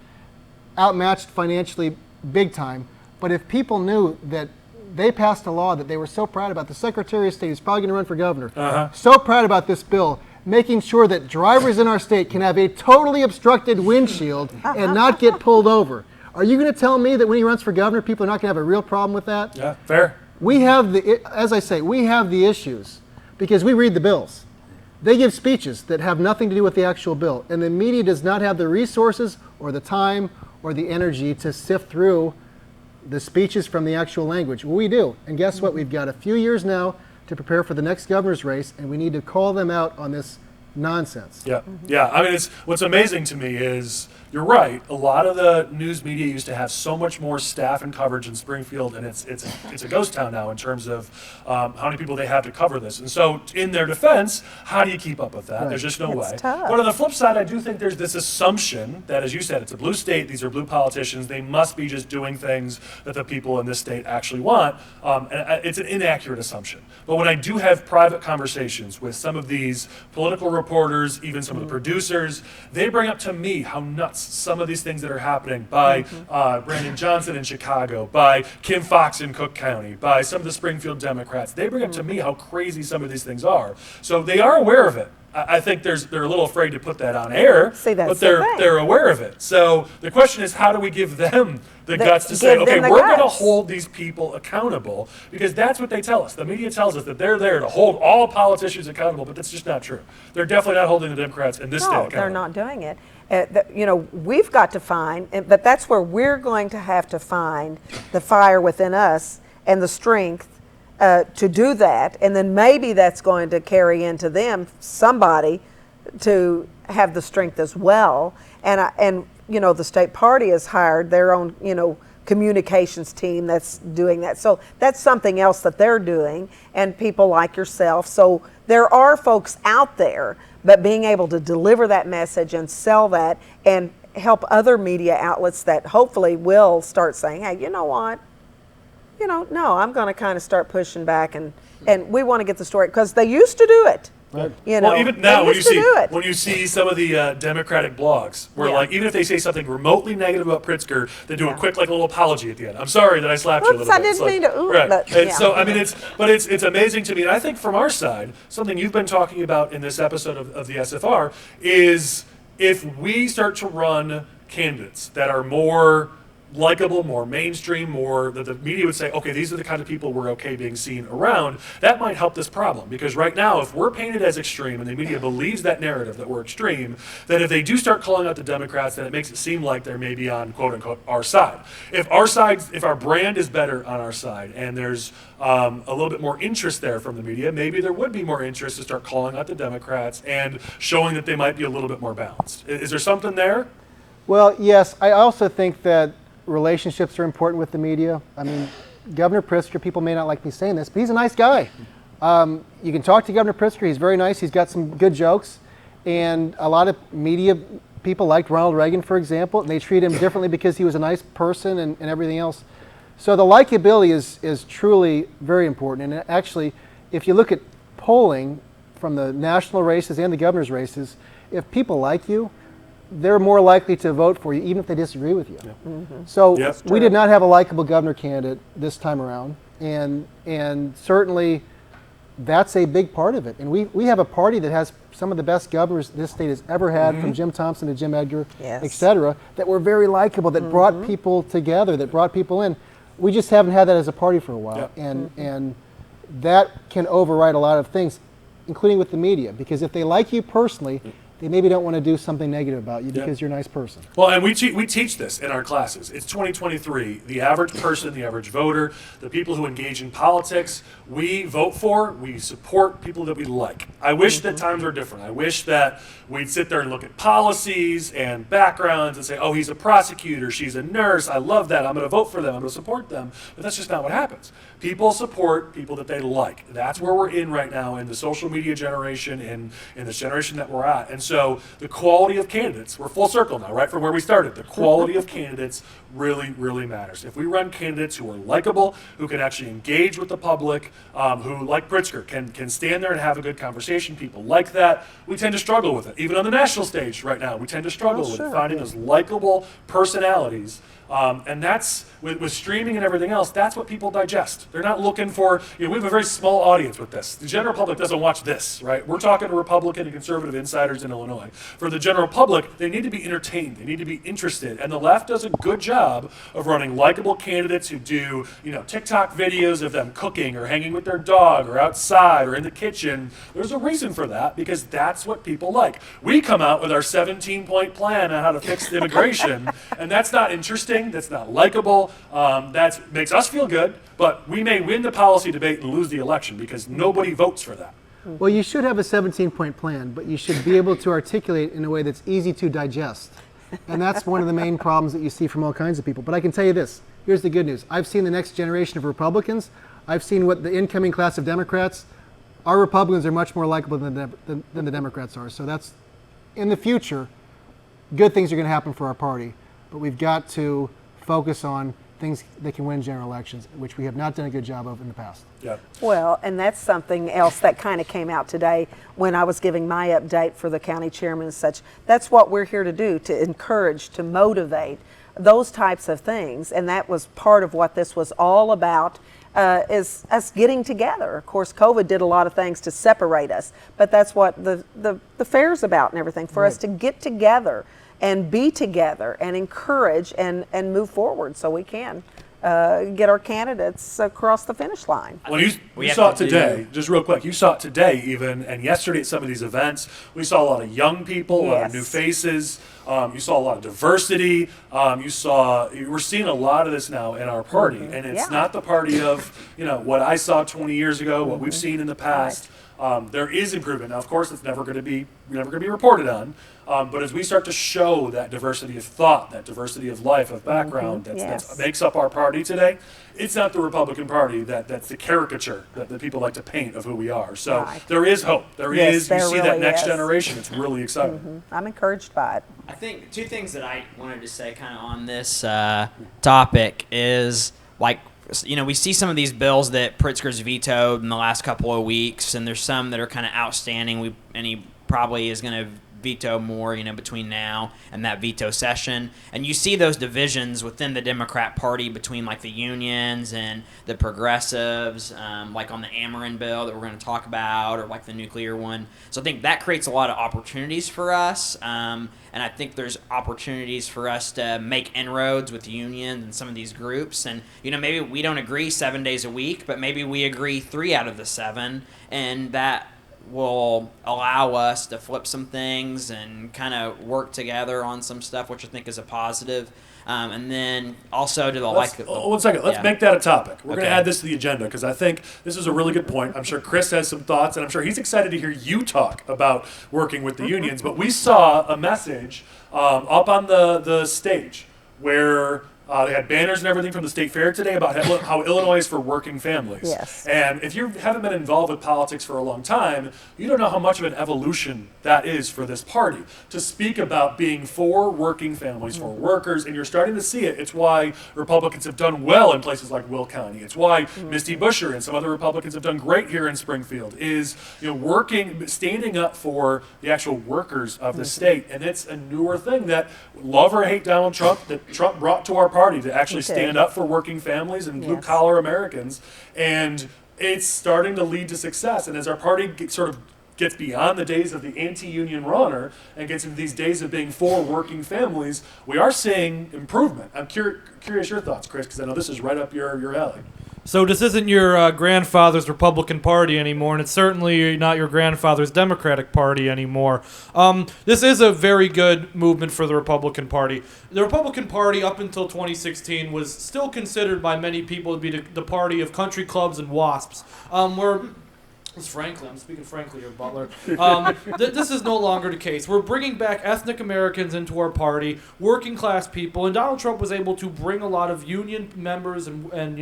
Speaker 3: outmatched financially big time, but if people knew that they passed a law that they were so proud about, the Secretary of State is probably going to run for governor, so proud about this bill, making sure that drivers in our state can have a totally obstructed windshield and not get pulled over. Are you going to tell me that when he runs for governor, people are not going to have a real problem with that?
Speaker 1: Yeah, fair.
Speaker 3: We have as I say, we have the issues because we read the bills. They give speeches that have nothing to do with the actual bill, and the media does not have the resources or the time or the energy to sift through the speeches from the actual language. Well, we do, and guess what? We've got a few years now to prepare for the next governor's race, and we need to call them out on this nonsense.
Speaker 1: Yeah, yeah. I mean, what's amazing to me is you're right. A lot of the news media used to have so much more staff and coverage in Springfield, and it's a ghost town now in terms of how many people they have to cover this. And so, in their defense, how do you keep up with that? There's just no way.
Speaker 2: Tough.
Speaker 1: But on the flip side, I do think there's this assumption that, as you said, it's a blue state. These are blue politicians. They must be just doing things that the people in this state actually want. And it's an inaccurate assumption. But when I do have private conversations with some of these political reporters, even some of the producers, they bring up to me how nuts some of these things that are happening by Brandon Johnson in Chicago, by Kim Foxx in Cook County, by some of the Springfield Democrats. They bring up to me how crazy some of these things are. So they are aware of it. I think they're a little afraid to put that on air,
Speaker 2: See, that's
Speaker 1: but
Speaker 2: the thing.
Speaker 1: they're aware of it. So the question is, how do we give them the guts to say,
Speaker 2: give
Speaker 1: okay,
Speaker 2: them the
Speaker 1: we're going to
Speaker 2: guts.
Speaker 1: hold these people accountable, because that's what they tell us. The media tells us that they're there to hold all politicians accountable, but that's just not true. They're definitely not holding the Democrats in this state
Speaker 2: No,
Speaker 1: accountable.
Speaker 2: they're not doing it. We've got to find, but that's where we're going to have to find the fire within us and the strength to do that. And then maybe that's going to carry into them, somebody, to have the strength as well. And the state party has hired their own, communications team that's doing that. So that's something else that they're doing, and people like yourself. So there are folks out there, but being able to deliver that message and sell that and help other media outlets that hopefully will start saying, hey, you know what? No, I'm going to kind of start pushing back, and we want to get the story, because they used to do it.
Speaker 3: Right.
Speaker 1: Well, even now,
Speaker 2: they
Speaker 1: when
Speaker 2: used to do it.
Speaker 1: you see some of the Democratic blogs, where
Speaker 2: Yeah.
Speaker 1: like even if they say something remotely negative about Pritzker, they do a quick like little apology at the end. I'm sorry that I slapped you a
Speaker 2: Oops,
Speaker 1: little
Speaker 2: I
Speaker 1: bit.
Speaker 2: didn't
Speaker 1: It's like-
Speaker 2: mean to. Ooh,
Speaker 1: right.
Speaker 2: but,
Speaker 1: And
Speaker 2: yeah.
Speaker 1: so I mean, it's amazing to me, and I think from our side, something you've been talking about in this episode of the SFR is if we start to run candidates that are more likable, more mainstream, more that the media would say, okay, these are the kind of people we're okay being seen around, that might help this problem. Because right now, if we're painted as extreme and the media believes that narrative that we're extreme, then if they do start calling out the Democrats, then it makes it seem like they're maybe on quote unquote our side. If our brand is better on our side and there's a little bit more interest there from the media, maybe there would be more interest to start calling out the Democrats and showing that they might be a little bit more balanced. Is there something there?
Speaker 3: Well, yes. I also think that relationships are important with the media. I mean, Governor Pritzker, people may not like me saying this, but he's a nice guy. You can talk to Governor Pritzker. He's very nice. He's got some good jokes. And a lot of media people liked Ronald Reagan, for example, and they treat him differently because he was a nice person and everything else. So the likability is truly very important. And actually, if you look at polling from the national races and the governor's races, if people like you, they're more likely to vote for you, even if they disagree with you. So we did not have a likable governor candidate this time around, and certainly that's a big part of it. And we have a party that has some of the best governors this state has ever had, from Jim Thompson to Jim Edgar, et cetera, that were very likable, that brought people together, that brought people in. We just haven't had that as a party for a while, and that can override a lot of things, including with the media, because if they like you personally, they maybe don't want to do something negative about you
Speaker 1: Yeah.
Speaker 3: because you're a nice person.
Speaker 1: Well, and we teach this in our classes. It's 2023. The average person, the average voter, the people who engage in politics, we vote for, we support people that we like. I wish that times were different. I wish that we'd sit there and look at policies and backgrounds and say, oh, he's a prosecutor, she's a nurse, I love that, I'm going to vote for them, I'm going to support them. But that's just not what happens. People support people that they like. That's where we're in right now in the social media generation, in this generation that we're at. And so the quality of candidates, we're full circle now, right from where we started. The quality of candidates really, really matters. If we run candidates who are likable, who can actually engage with the public, who, like Pritzker, can stand there and have a good conversation, people like that, we tend to struggle with it. Even on the national stage right now, we tend to struggle with it, finding those likable personalities. And that's, with streaming and everything else, that's what people digest. They're not looking for, we have a very small audience with this. The general public doesn't watch this, right? We're talking to Republican and conservative insiders in Illinois. For the general public, they need to be entertained. They need to be interested. And the left does a good job of running likable candidates who do, TikTok videos of them cooking or hanging with their dog or outside or in the kitchen. There's a reason for that, because that's what people like. We come out with our 17-point plan on how to fix immigration, and that's not interesting. That's not likable. That makes us feel good, but we may win the policy debate and lose the election because nobody votes for that.
Speaker 3: Well, you should have a 17-point plan, but you should be able to articulate in a way that's easy to digest. And that's one of the main problems that you see from all kinds of people. But I can tell you this. Here's the good news. I've seen the next generation of Republicans. I've seen what the incoming class of Democrats. Our Republicans are much more likable than the Democrats are. So that's, in the future, good things are going to happen for our party. But we've got to focus on things that can win general elections, which we have not done a good job of in the past.
Speaker 1: Yeah.
Speaker 2: Well, and that's something else that kind of came out today when I was giving my update for the county chairman and such. That's what we're here to do, to encourage, to motivate, those types of things. And that was part of what this was all about, is us getting together. Of course, COVID did a lot of things to separate us, but that's what the fair's about and everything, for us to get together and be together and encourage and move forward so we can get our candidates across the finish line.
Speaker 1: Well, you saw it today, just real quick, you saw it today even, and yesterday at some of these events, we saw a lot of young people, a lot of new faces, you saw a lot of diversity, we're seeing a lot of this now in our party, and it's not the party of, what I saw 20 years ago, what we've seen in the past. There is improvement. Now, of course, it's never going to be reported on. But as we start to show that diversity of thought, that diversity of life, of background, that makes up our party today, it's not the Republican Party that's the caricature that people like to paint of who we are. So there is hope. There is. You see
Speaker 2: really
Speaker 1: that next
Speaker 2: is.
Speaker 1: generation. It's really exciting.
Speaker 2: I'm encouraged by it.
Speaker 4: I think two things that I wanted to say kind of on this topic is, we see some of these bills that Pritzker's vetoed in the last couple of weeks, and there's some that are kind of outstanding. And he probably is going to veto more, between now and that veto session. And you see those divisions within the Democrat Party between the unions and the progressives, like on the Ameren bill that we're going to talk about, or the nuclear one. So I think that creates a lot of opportunities for us. And I think there's opportunities for us to make inroads with unions and some of these groups. And, maybe we don't agree 7 days a week, but maybe we agree 3 out of the 7. And that will allow us to flip some things and kind of work together on some stuff, which I think is a positive. And then also to the
Speaker 1: one second. Let's make that a topic. We're going to add this to the agenda because I think this is a really good point. I'm sure Chris has some thoughts, and I'm sure he's excited to hear you talk about working with the unions. But we saw a message up on the stage where they had banners and everything from the state fair today about how Illinois is for working families.
Speaker 2: Yes.
Speaker 1: And if you haven't been involved with politics for a long time, you don't know how much of an evolution that is for this party. To speak about being for working families, for workers, and you're starting to see it. It's why Republicans have done well in places like Will County. It's why Misty Buscher and some other Republicans have done great here in Springfield, is standing up for the actual workers of the state. And it's a newer thing that, love or hate Donald Trump, that Trump brought to our party to actually stand up for working families and blue-collar Americans, and it's starting to lead to success. And as our party gets beyond the days of the anti-union runner and gets into these days of being for working families, we are seeing improvement. I'm curious your thoughts, Chris, because I know this is right up your alley.
Speaker 5: So this isn't your grandfather's Republican Party anymore, and it's certainly not your grandfather's Democratic Party anymore. This is a very good movement for the Republican Party. The Republican Party, up until 2016, was still considered by many people to be the party of country clubs and WASPs, where... I'm speaking frankly here, Butler. This is no longer the case. We're bringing back ethnic Americans into our party, working class people, and Donald Trump was able to bring a lot of union members and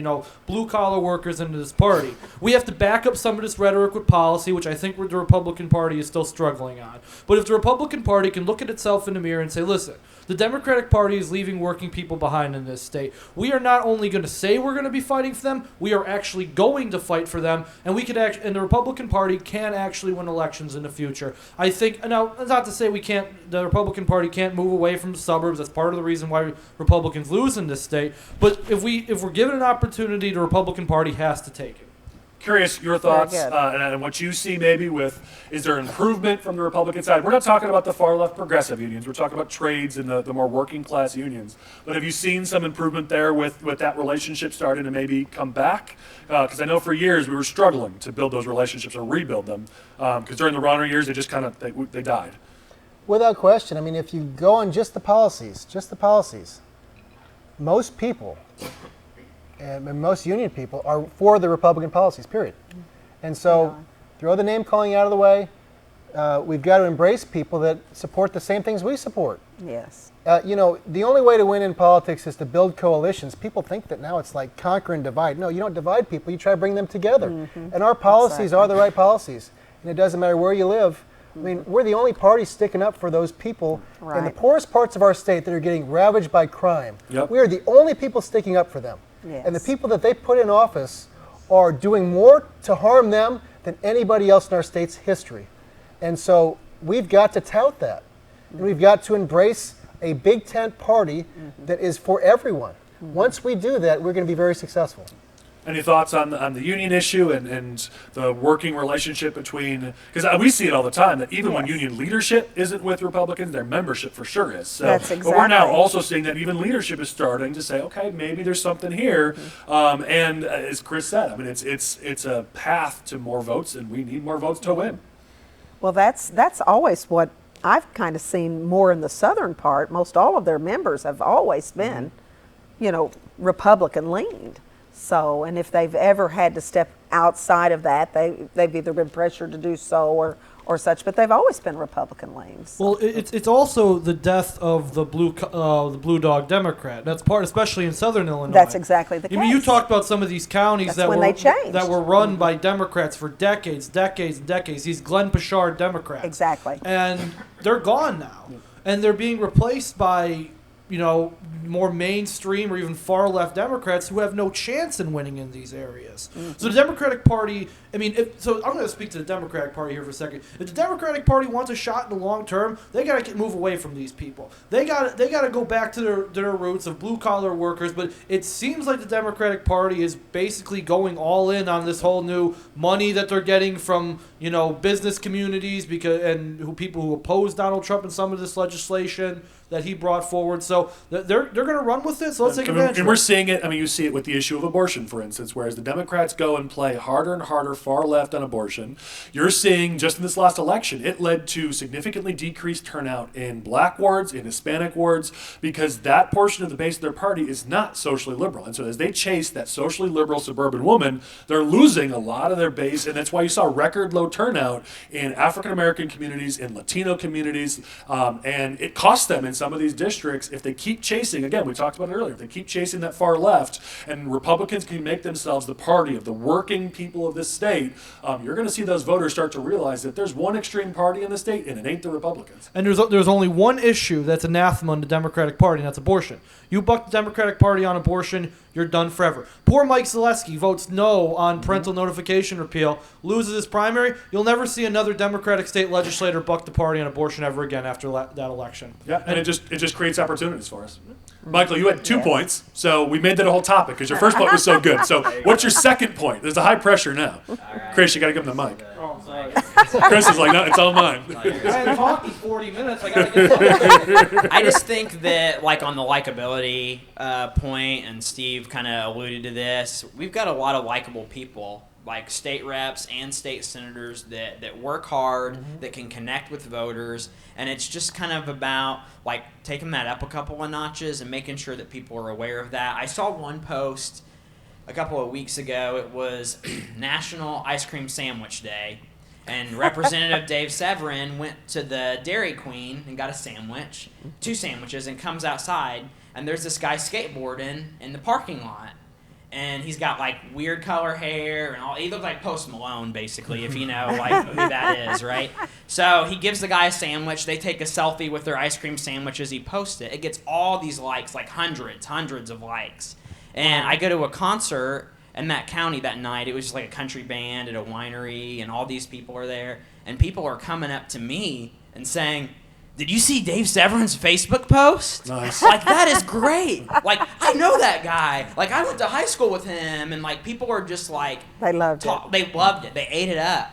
Speaker 5: blue collar workers into this party. We have to back up some of this rhetoric with policy, which I think the Republican Party is still struggling on. But if the Republican Party can look at itself in the mirror and say, listen, the Democratic Party is leaving working people behind in this state. We are not only going to say we're going to be fighting for them, we are actually going to fight for them, and and the Republican Party can actually win elections in the future. I think, now, that's not to say the Republican Party can't move away from the suburbs. That's part of the reason why Republicans lose in this state. But if we're given an opportunity, the Republican Party has to take it.
Speaker 1: Curious your thoughts
Speaker 2: good.
Speaker 1: and what you see maybe with, is there improvement from the Republican side? We're not talking about the far left progressive unions. We're talking about trades and the more working class unions. But have you seen some improvement there with that relationship starting to maybe come back? Because I know for years we were struggling to build those relationships or rebuild them. Because during the Rhonda years, they just kind of, they died.
Speaker 3: Without question. I mean, if you go on just the policies, most people and most union people are for the Republican policies, period. And so throw the name calling out of the way. We've got to embrace people that support the same things we support.
Speaker 2: Yes.
Speaker 3: The only way to win in politics is to build coalitions. People think that now it's like conquer and divide. No, you don't divide people. You try to bring them together. Mm-hmm. And our policies are the right policies. And it doesn't matter where you live. I mean, we're the only party sticking up for those people in the poorest parts of our state that are getting ravaged by crime.
Speaker 1: Yep.
Speaker 3: We are the only people sticking up for them.
Speaker 2: Yes.
Speaker 3: And the people that they put in office are doing more to harm them than anybody else in our state's history. And so we've got to tout that. And we've got to embrace a big tent party that is for everyone. Once we do that, we're going to be very successful.
Speaker 1: Any thoughts on the union issue and the working relationship between, because we see it all the time, that even when union leadership isn't with Republicans, their membership for sure is. So,
Speaker 2: That's
Speaker 1: But we're now
Speaker 2: exactly.
Speaker 1: also seeing that even leadership is starting to say, okay, maybe there's something here. And as Chris said, I mean, it's a path to more votes, and we need more votes to win.
Speaker 2: Well, that's always what I've kind of seen more in the southern part. Most all of their members have always been, Republican leaned. So, and if they've ever had to step outside of that, they've either been pressured to do so or such, but they've always been Republican leans.
Speaker 5: Well, it's also the death of the blue dog Democrat. That's part, especially in Southern Illinois.
Speaker 2: That's exactly the case.
Speaker 5: I mean, you talked about some of these counties
Speaker 2: That's when they changed.
Speaker 5: that were run by Democrats for decades. These Glenn Pashard Democrats.
Speaker 2: Exactly.
Speaker 5: And they're gone now, and they're being replaced by more mainstream or even far left Democrats who have no chance in winning in these areas. Mm-hmm. So the Democratic Party, I'm going to speak to the Democratic Party here for a second. If the Democratic Party wants a shot in the long term, they got to move away from these people. They got to go back to their roots of blue collar workers. But it seems like the Democratic Party is basically going all in on this whole new money that they're getting from business communities people who oppose Donald Trump and some of this legislation that he brought forward. So they're going to run with it. So let's take advantage.
Speaker 1: And we're seeing it. I mean, you see it with the issue of abortion, for instance, whereas the Democrats go and play harder and harder far left on abortion. You're seeing just in this last election, it led to significantly decreased turnout in black wards, in Hispanic wards, because that portion of the base of their party is not socially liberal. And so as they chase that socially liberal suburban woman, they're losing a lot of their base. And that's why you saw record low turnout in African American communities, in Latino communities. And it costs them in some of these districts if they keep chasing, again, we talked about it earlier, if they keep chasing that far left and Republicans can make themselves the party of the working people of this state, you're going to see those voters start to realize that there's one extreme party in the state and it ain't the Republicans.
Speaker 5: And there's only one issue that's anathema in the Democratic Party, and that's abortion. You buck the Democratic Party on abortion, you're done forever. Poor Mike Zaleski votes no on parental notification repeal, loses his primary. You'll never see another Democratic state legislator buck the party on abortion ever again after that election.
Speaker 1: Yeah, and it just creates opportunities for us. Michael, you had 2 points, so we made that a whole topic because your first point was so good. So what's your second point? There's a high pressure now. Chris, you got to give him the mic.
Speaker 5: Oh, sorry.
Speaker 1: Chris is like, no, it's all mine.
Speaker 5: I haven't talked in 40 minutes. I gotta get something.
Speaker 4: I just think that, like, on the likability point, and Steve kind of alluded to this, we've got a lot of likable people, like state reps and state senators that work hard, that can connect with voters, and it's just kind of about, like, taking that up a couple of notches and making sure that people are aware of that. I saw one post a couple of weeks ago. It was National Ice Cream Sandwich Day, and Representative Dave Severin went to the Dairy Queen and got a sandwich, 2 sandwiches, and comes outside, and there's this guy skateboarding in the parking lot. And he's got, like, weird color hair and all. He looks like Post Malone, basically, if you know, like, who that is, right? So he gives the guy a sandwich. They take a selfie with their ice cream sandwiches. He posts it. It gets all these likes, like hundreds of likes. And I go to a concert in that county that night. It was just like a country band at a winery, and all these people are there. And people are coming up to me and saying, "Did you see Dave Severin's Facebook post?"
Speaker 1: Nice.
Speaker 4: Like, that is great. Like, I know that guy. Like, I went to high school with him, and, like, people are just like,
Speaker 2: They loved it.
Speaker 4: They loved it. They ate it up.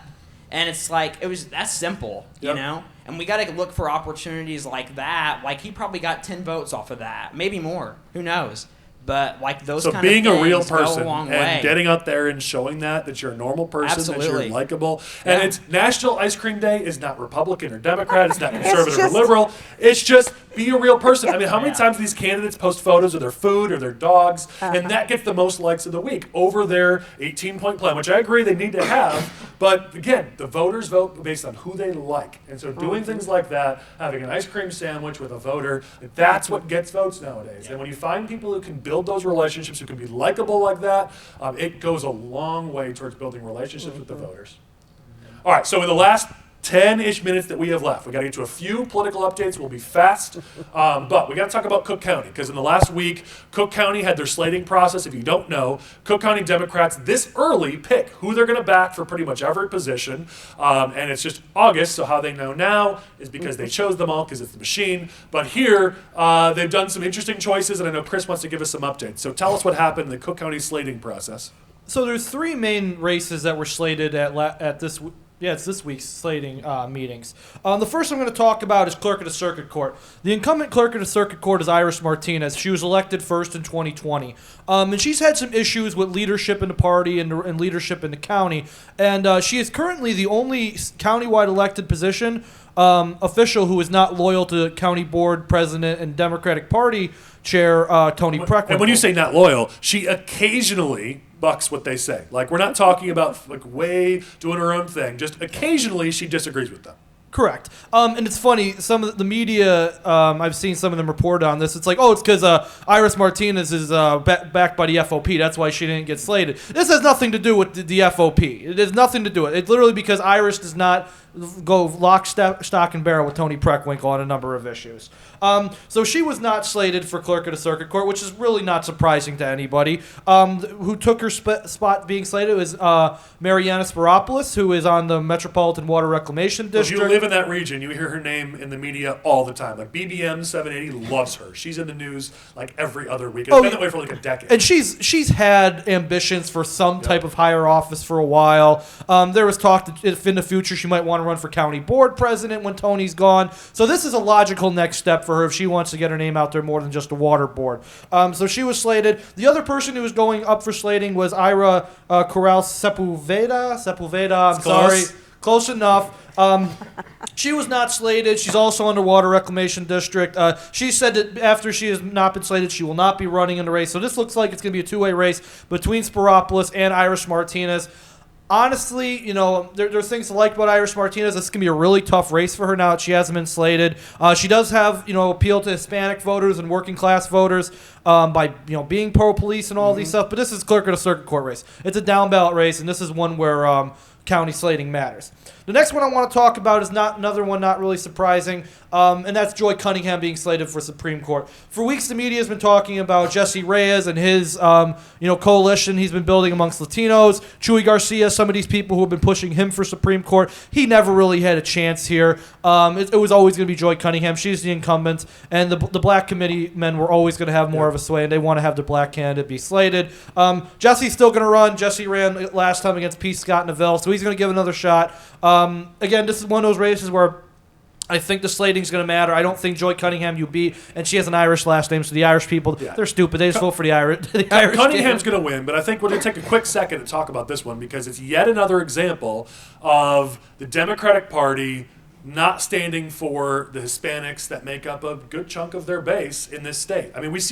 Speaker 4: And it's like, that's simple, you
Speaker 1: Yep.
Speaker 4: know? And we got to look for opportunities like that. Like, he probably got 10 votes off of that. Maybe more. Who knows? But, like, those
Speaker 1: So
Speaker 4: kind
Speaker 1: being
Speaker 4: of
Speaker 1: a real
Speaker 4: things go
Speaker 1: person
Speaker 4: a long
Speaker 1: and
Speaker 4: way.
Speaker 1: getting out there and showing that you're a normal person, that
Speaker 4: Absolutely.
Speaker 1: you're likable. And
Speaker 4: Yeah.
Speaker 1: it's National Ice Cream Day is not Republican or Democrat. It's not conservative
Speaker 2: just-
Speaker 1: or liberal. It's just be a real person. I mean, how many
Speaker 4: Yeah.
Speaker 1: times do these candidates post photos of their food or their dogs, and that gets the most likes of the week over their 18-point plan, which I agree they need to have. But again, the voters vote based on who they like. And so doing things like that, having an ice cream sandwich with a voter, that's what gets votes nowadays. And when you find people who can build those relationships, who can be likable like that, it goes a long way towards building relationships with the voters. All right, so in the last 10-ish minutes that we have left, we got to get to a few political updates. We'll be fast, but we got to talk about Cook County, because in the last week, Cook County had their slating process. If you don't know, Cook County Democrats this early pick who they're going to back for pretty much every position, and it's just August, so how they know now is because they chose them all because it's the machine. But here, they've done some interesting choices, and I know Chris wants to give us some updates. So tell us what happened in the Cook County slating process.
Speaker 5: So there's 3 main races that were slated at this. Yeah, it's this week's slating meetings. The first I'm going to talk about is Clerk of the Circuit Court. The incumbent Clerk of the Circuit Court is Iris Martinez. She was elected first in 2020. And she's had some issues with leadership in the party and leadership in the county. And she is currently the only countywide elected position official who is not loyal to county board president and Democratic Party chair Tony Preckwinkle.
Speaker 1: And when you say not loyal, she occasionally bucks what they say. Like, we're not talking about like way doing her own thing. Just occasionally she disagrees with them.
Speaker 5: Correct. And it's funny, some of the media, I've seen some of them report on this. It's like, oh, it's because Iris Martinez is backed by the FOP. That's why she didn't get slated. This has nothing to do with the FOP. It has nothing to do with it. It's literally because Iris does not go lock, stock, and barrel with Tony Preckwinkle on a number of issues. So she was not slated for Clerk of the Circuit Court, which is really not surprising to anybody. Who took her spot being slated was Mariana Spiropoulos, who is on the Metropolitan Water Reclamation District.
Speaker 1: If you live in that region, you hear her name in the media all the time. Like, BBM 780 loves her. She's in the news like every other week. It's been that way for like a decade.
Speaker 5: And she's had ambitions for some type of higher office for a while. There was talk that if in the future she might want to run for county board president when Tony's gone. So this is a logical next step for her if she wants to get her name out there more than just a water board. So she was slated. The other person who was going up for slating was Ira Corral Sepulveda. I'm sorry. Close enough. She was not slated. She's also under Water Reclamation District. She said that after she has not been slated, she will not be running in the race. So this looks like it's going to be a two-way race between Spiropoulos and Iris Martinez. Honestly, you know, there's things to like about Iris Martinez. This is going to be a really tough race for her now that she hasn't been slated. She does have, you know, appeal to Hispanic voters and working class voters by, you know, being pro-police and all these stuff. But this is Clerk of the Circuit Court race. It's a down-ballot race, and this is one where county slating matters. The next one I want to talk about is not really surprising. and that's Joy Cunningham being slated for Supreme Court. For weeks, the media has been talking about Jesse Reyes and his coalition he's been building amongst Latinos. Chuy Garcia, some of these people who have been pushing him for Supreme Court. He never really had a chance here. It was always going to be Joy Cunningham. She's the incumbent, and the black committeemen were always going to have more of a sway, and they want to have the black candidate be slated. Jesse's still going to run. Jesse ran last time against P. Scott Neville, so he's going to give another shot. Again, this is one of those races where I think the slating's going to matter. I don't think Joy Cunningham you beat, and she has an Irish last name, so the Irish people, they're stupid. They just vote for the Irish.
Speaker 1: Cunningham's going to win, but I think we're going to take a quick second to talk about this one because it's yet another example of the Democratic Party not standing for the Hispanics that make up a good chunk of their base in this state. I mean, we've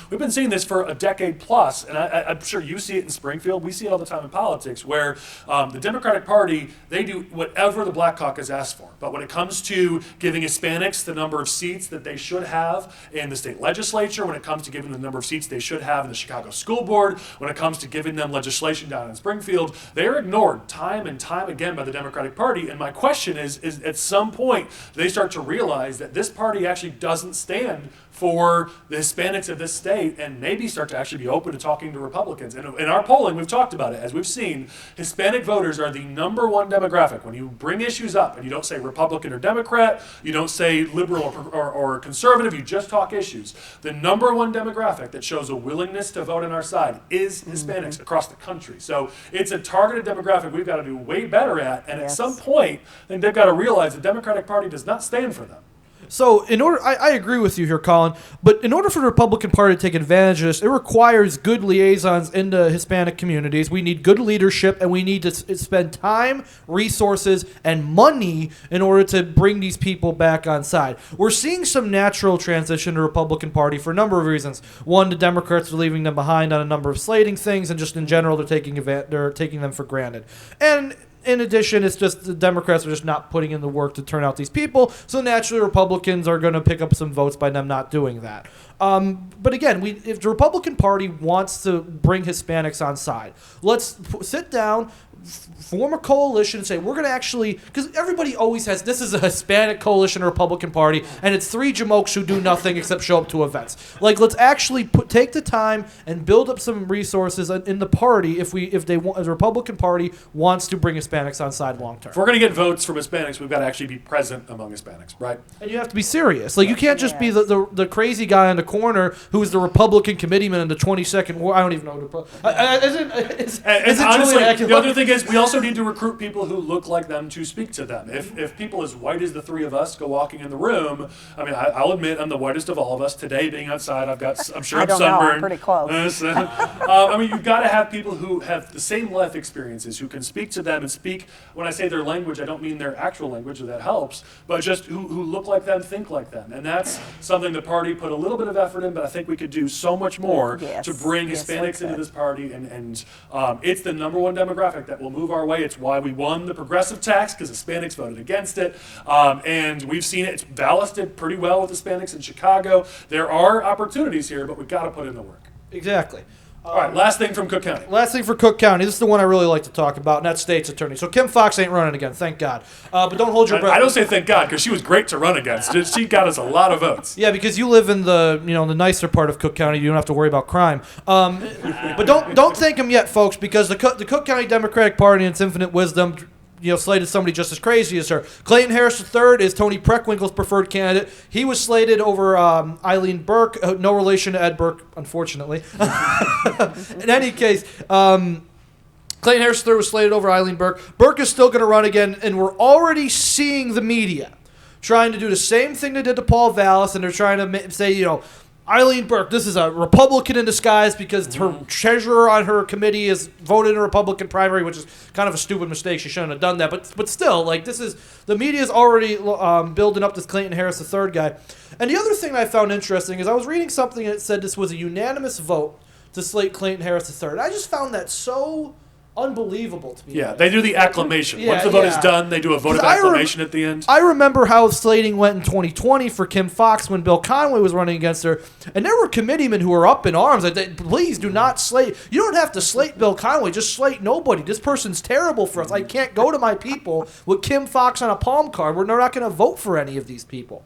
Speaker 1: been seeing this for a decade plus, and I'm sure you see it in Springfield. We see it all the time in politics, where the Democratic Party, they do whatever the Black Caucus asks for. But when it comes to giving Hispanics the number of seats that they should have in the state legislature, when it comes to giving them the number of seats they should have in the Chicago School Board, when it comes to giving them legislation down in Springfield, they are ignored time and time again by the Democratic Party. And my question is at some point, they start to realize that this party actually doesn't stand for the Hispanics of this state and maybe start to actually be open to talking to Republicans. And in our polling, we've talked about it. As we've seen, Hispanic voters are the number one demographic. When you bring issues up and you don't say Republican or Democrat, you don't say liberal or conservative, you just talk issues. The number one demographic that shows a willingness to vote on our side is Hispanics across the country. So it's a targeted demographic we've got to do way better at. And at some point, I think they've got to realize the Democratic Party does not stand for them.
Speaker 5: So I agree with you here, Colin, but in order for the Republican Party to take advantage of this, it requires good liaisons in the Hispanic communities. We need good leadership, and we need to spend time, resources, and money in order to bring these people back on side. We're seeing some natural transition to the Republican Party for a number of reasons. One, the Democrats are leaving them behind on a number of slating things, and just in general, they're taking them for granted. And in addition, it's just the Democrats are just not putting in the work to turn out these people, so naturally Republicans are going to pick up some votes by them not doing that. But again, if the Republican Party wants to bring Hispanics on side, let's sit down, form a coalition and say we're going to actually, because everybody always has, this is a Hispanic coalition Republican Party, and it's three jamokes who do nothing except show up to events. Like, let's actually take the time and build up some resources in the party if the Republican Party wants to bring Hispanics on side long term.
Speaker 1: If we're going to get votes from Hispanics, we've got to actually be present among Hispanics, right?
Speaker 5: And you have to be serious. Like, you can't just be the crazy guy in the corner who's the Republican committeeman in the 22nd war. I don't even know.
Speaker 1: Honestly, the other thing is we also need to recruit people who look like them to speak to them. If people as white as the three of us go walking in the room, I mean, I'll admit I'm the whitest of all of us. Today, being outside, I'm sure I'm sunburned.
Speaker 2: I'm pretty close.
Speaker 1: I mean, you've got to have people who have the same life experiences, who can speak to them and speak. When I say their language, I don't mean their actual language, that helps, but just who look like them, think like them. And that's something the party put a little bit of effort in, but I think we could do so much more to bring Hispanics into this party. And it's the number one demographic that will move our way. It's why we won the progressive tax, because Hispanics voted against it. And we've seen it. It's ballasted pretty well with Hispanics in Chicago. There are opportunities here, but we've got to put in the work.
Speaker 5: Exactly.
Speaker 1: All right, last thing from Cook County.
Speaker 5: Last thing for Cook County. This is the one I really like to talk about, and that's state's attorney. So Kim Foxx ain't running again, thank God. But don't hold your breath.
Speaker 1: I don't say thank God, because she was great to run against. She got us a lot of votes.
Speaker 5: Yeah, because you live in the the nicer part of Cook County. You don't have to worry about crime. But don't thank him yet, folks, because the Cook County Democratic Party, in its infinite wisdom, slated somebody just as crazy as her. Clayton Harris III is Tony Preckwinkle's preferred candidate. He was slated over Eileen Burke, no relation to Ed Burke, unfortunately. In any case, Clayton Harris III was slated over Eileen Burke. Burke is still going to run again, and we're already seeing the media trying to do the same thing they did to Paul Vallis, and they're trying to say, Eileen Burke, this is a Republican in disguise because her treasurer on her committee is voted in a Republican primary, which is kind of a stupid mistake. She shouldn't have done that. But still, the media is already building up this Clayton Harris III guy. And the other thing I found interesting is I was reading something that said this was a unanimous vote to slate Clayton Harris III. And I just found that so unbelievable to me.
Speaker 1: Yeah, they do the acclamation.
Speaker 5: Yeah,
Speaker 1: Once the vote is
Speaker 5: yeah.
Speaker 1: done, they do a vote of
Speaker 5: 'Cause
Speaker 1: acclamation at the end.
Speaker 5: I remember how slating went in 2020 for Kim Foxx when Bill Conway was running against her, and there were committeemen who were up in arms. Like, please do not slate. You don't have to slate Bill Conway. Just slate nobody. This person's terrible for us. I can't go to my people with Kim Foxx on a palm card. We're not going to vote for any of these people.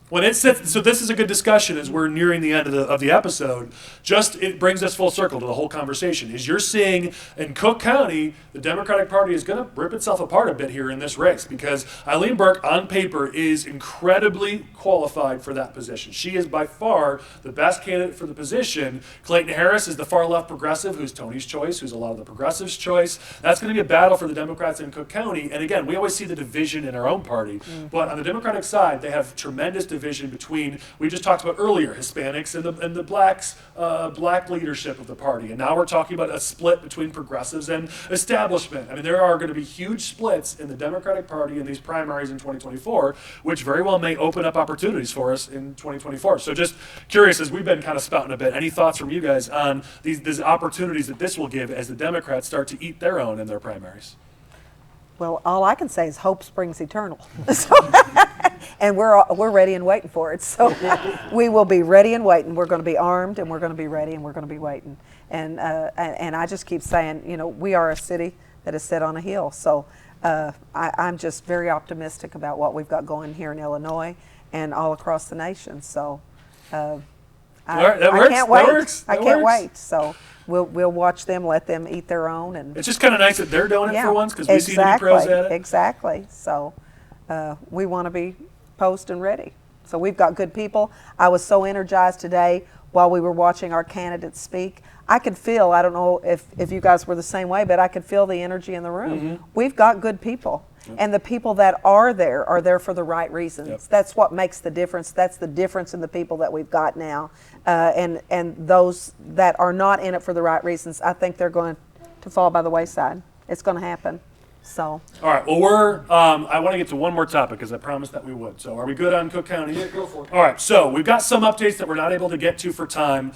Speaker 1: When it sits, so this is a good discussion as we're nearing the end of the episode. Just it brings us full circle to the whole conversation. Is you're seeing in Cook County, the Democratic Party is going to rip itself apart a bit here in this race because Eileen Burke, on paper, is incredibly qualified for that position. She is by far the best candidate for the position. Clayton Harris is the far left progressive, who's Tony's choice, who's a lot of the progressives' choice. That's going to be a battle for the Democrats in Cook County. And again, we always see the division in our own party, but on the Democratic side, they have tremendous division between, we just talked about earlier, Hispanics and the blacks, black leadership of the party. And now we're talking about a split between progressives and establishment. I mean, there are going to be huge splits in the Democratic Party in these primaries in 2024, which very well may open up opportunities for us in 2024. So just curious, as we've been kind of spouting a bit, any thoughts from you guys on these opportunities that this will give as the Democrats start to eat their own in their primaries?
Speaker 2: Well, all I can say is hope springs eternal. So, and we're ready and waiting for it. So we will be ready and waiting. We're going to be armed, and we're going to be ready, and we're going to be waiting. And I just keep saying, we are a city that is set on a hill. So I'm just very optimistic about what we've got going here in Illinois and all across the nation. So I can't wait. I can't wait. So we'll watch them, let them eat their own, and
Speaker 1: it's just kind of nice that they're doing it for once because we see the pros at it.
Speaker 2: Exactly. So we want to be post and ready. So we've got good people. I was so energized today while we were watching our candidates speak. I could feel, I don't know if you guys were the same way, but I could feel the energy in the room. Mm-hmm. We've got good people. Yep. And the people that are there for the right reasons. Yep. That's what makes the difference. That's the difference in the people that we've got now. And those that are not in it for the right reasons, I think they're going to fall by the wayside. It's going to happen. So. All
Speaker 1: right. Well, I want to get to one more topic because I promised that we would. So are we good on Cook County?
Speaker 5: Yeah, go for it.
Speaker 1: All right. So we've got some updates that we're not able to get to for time.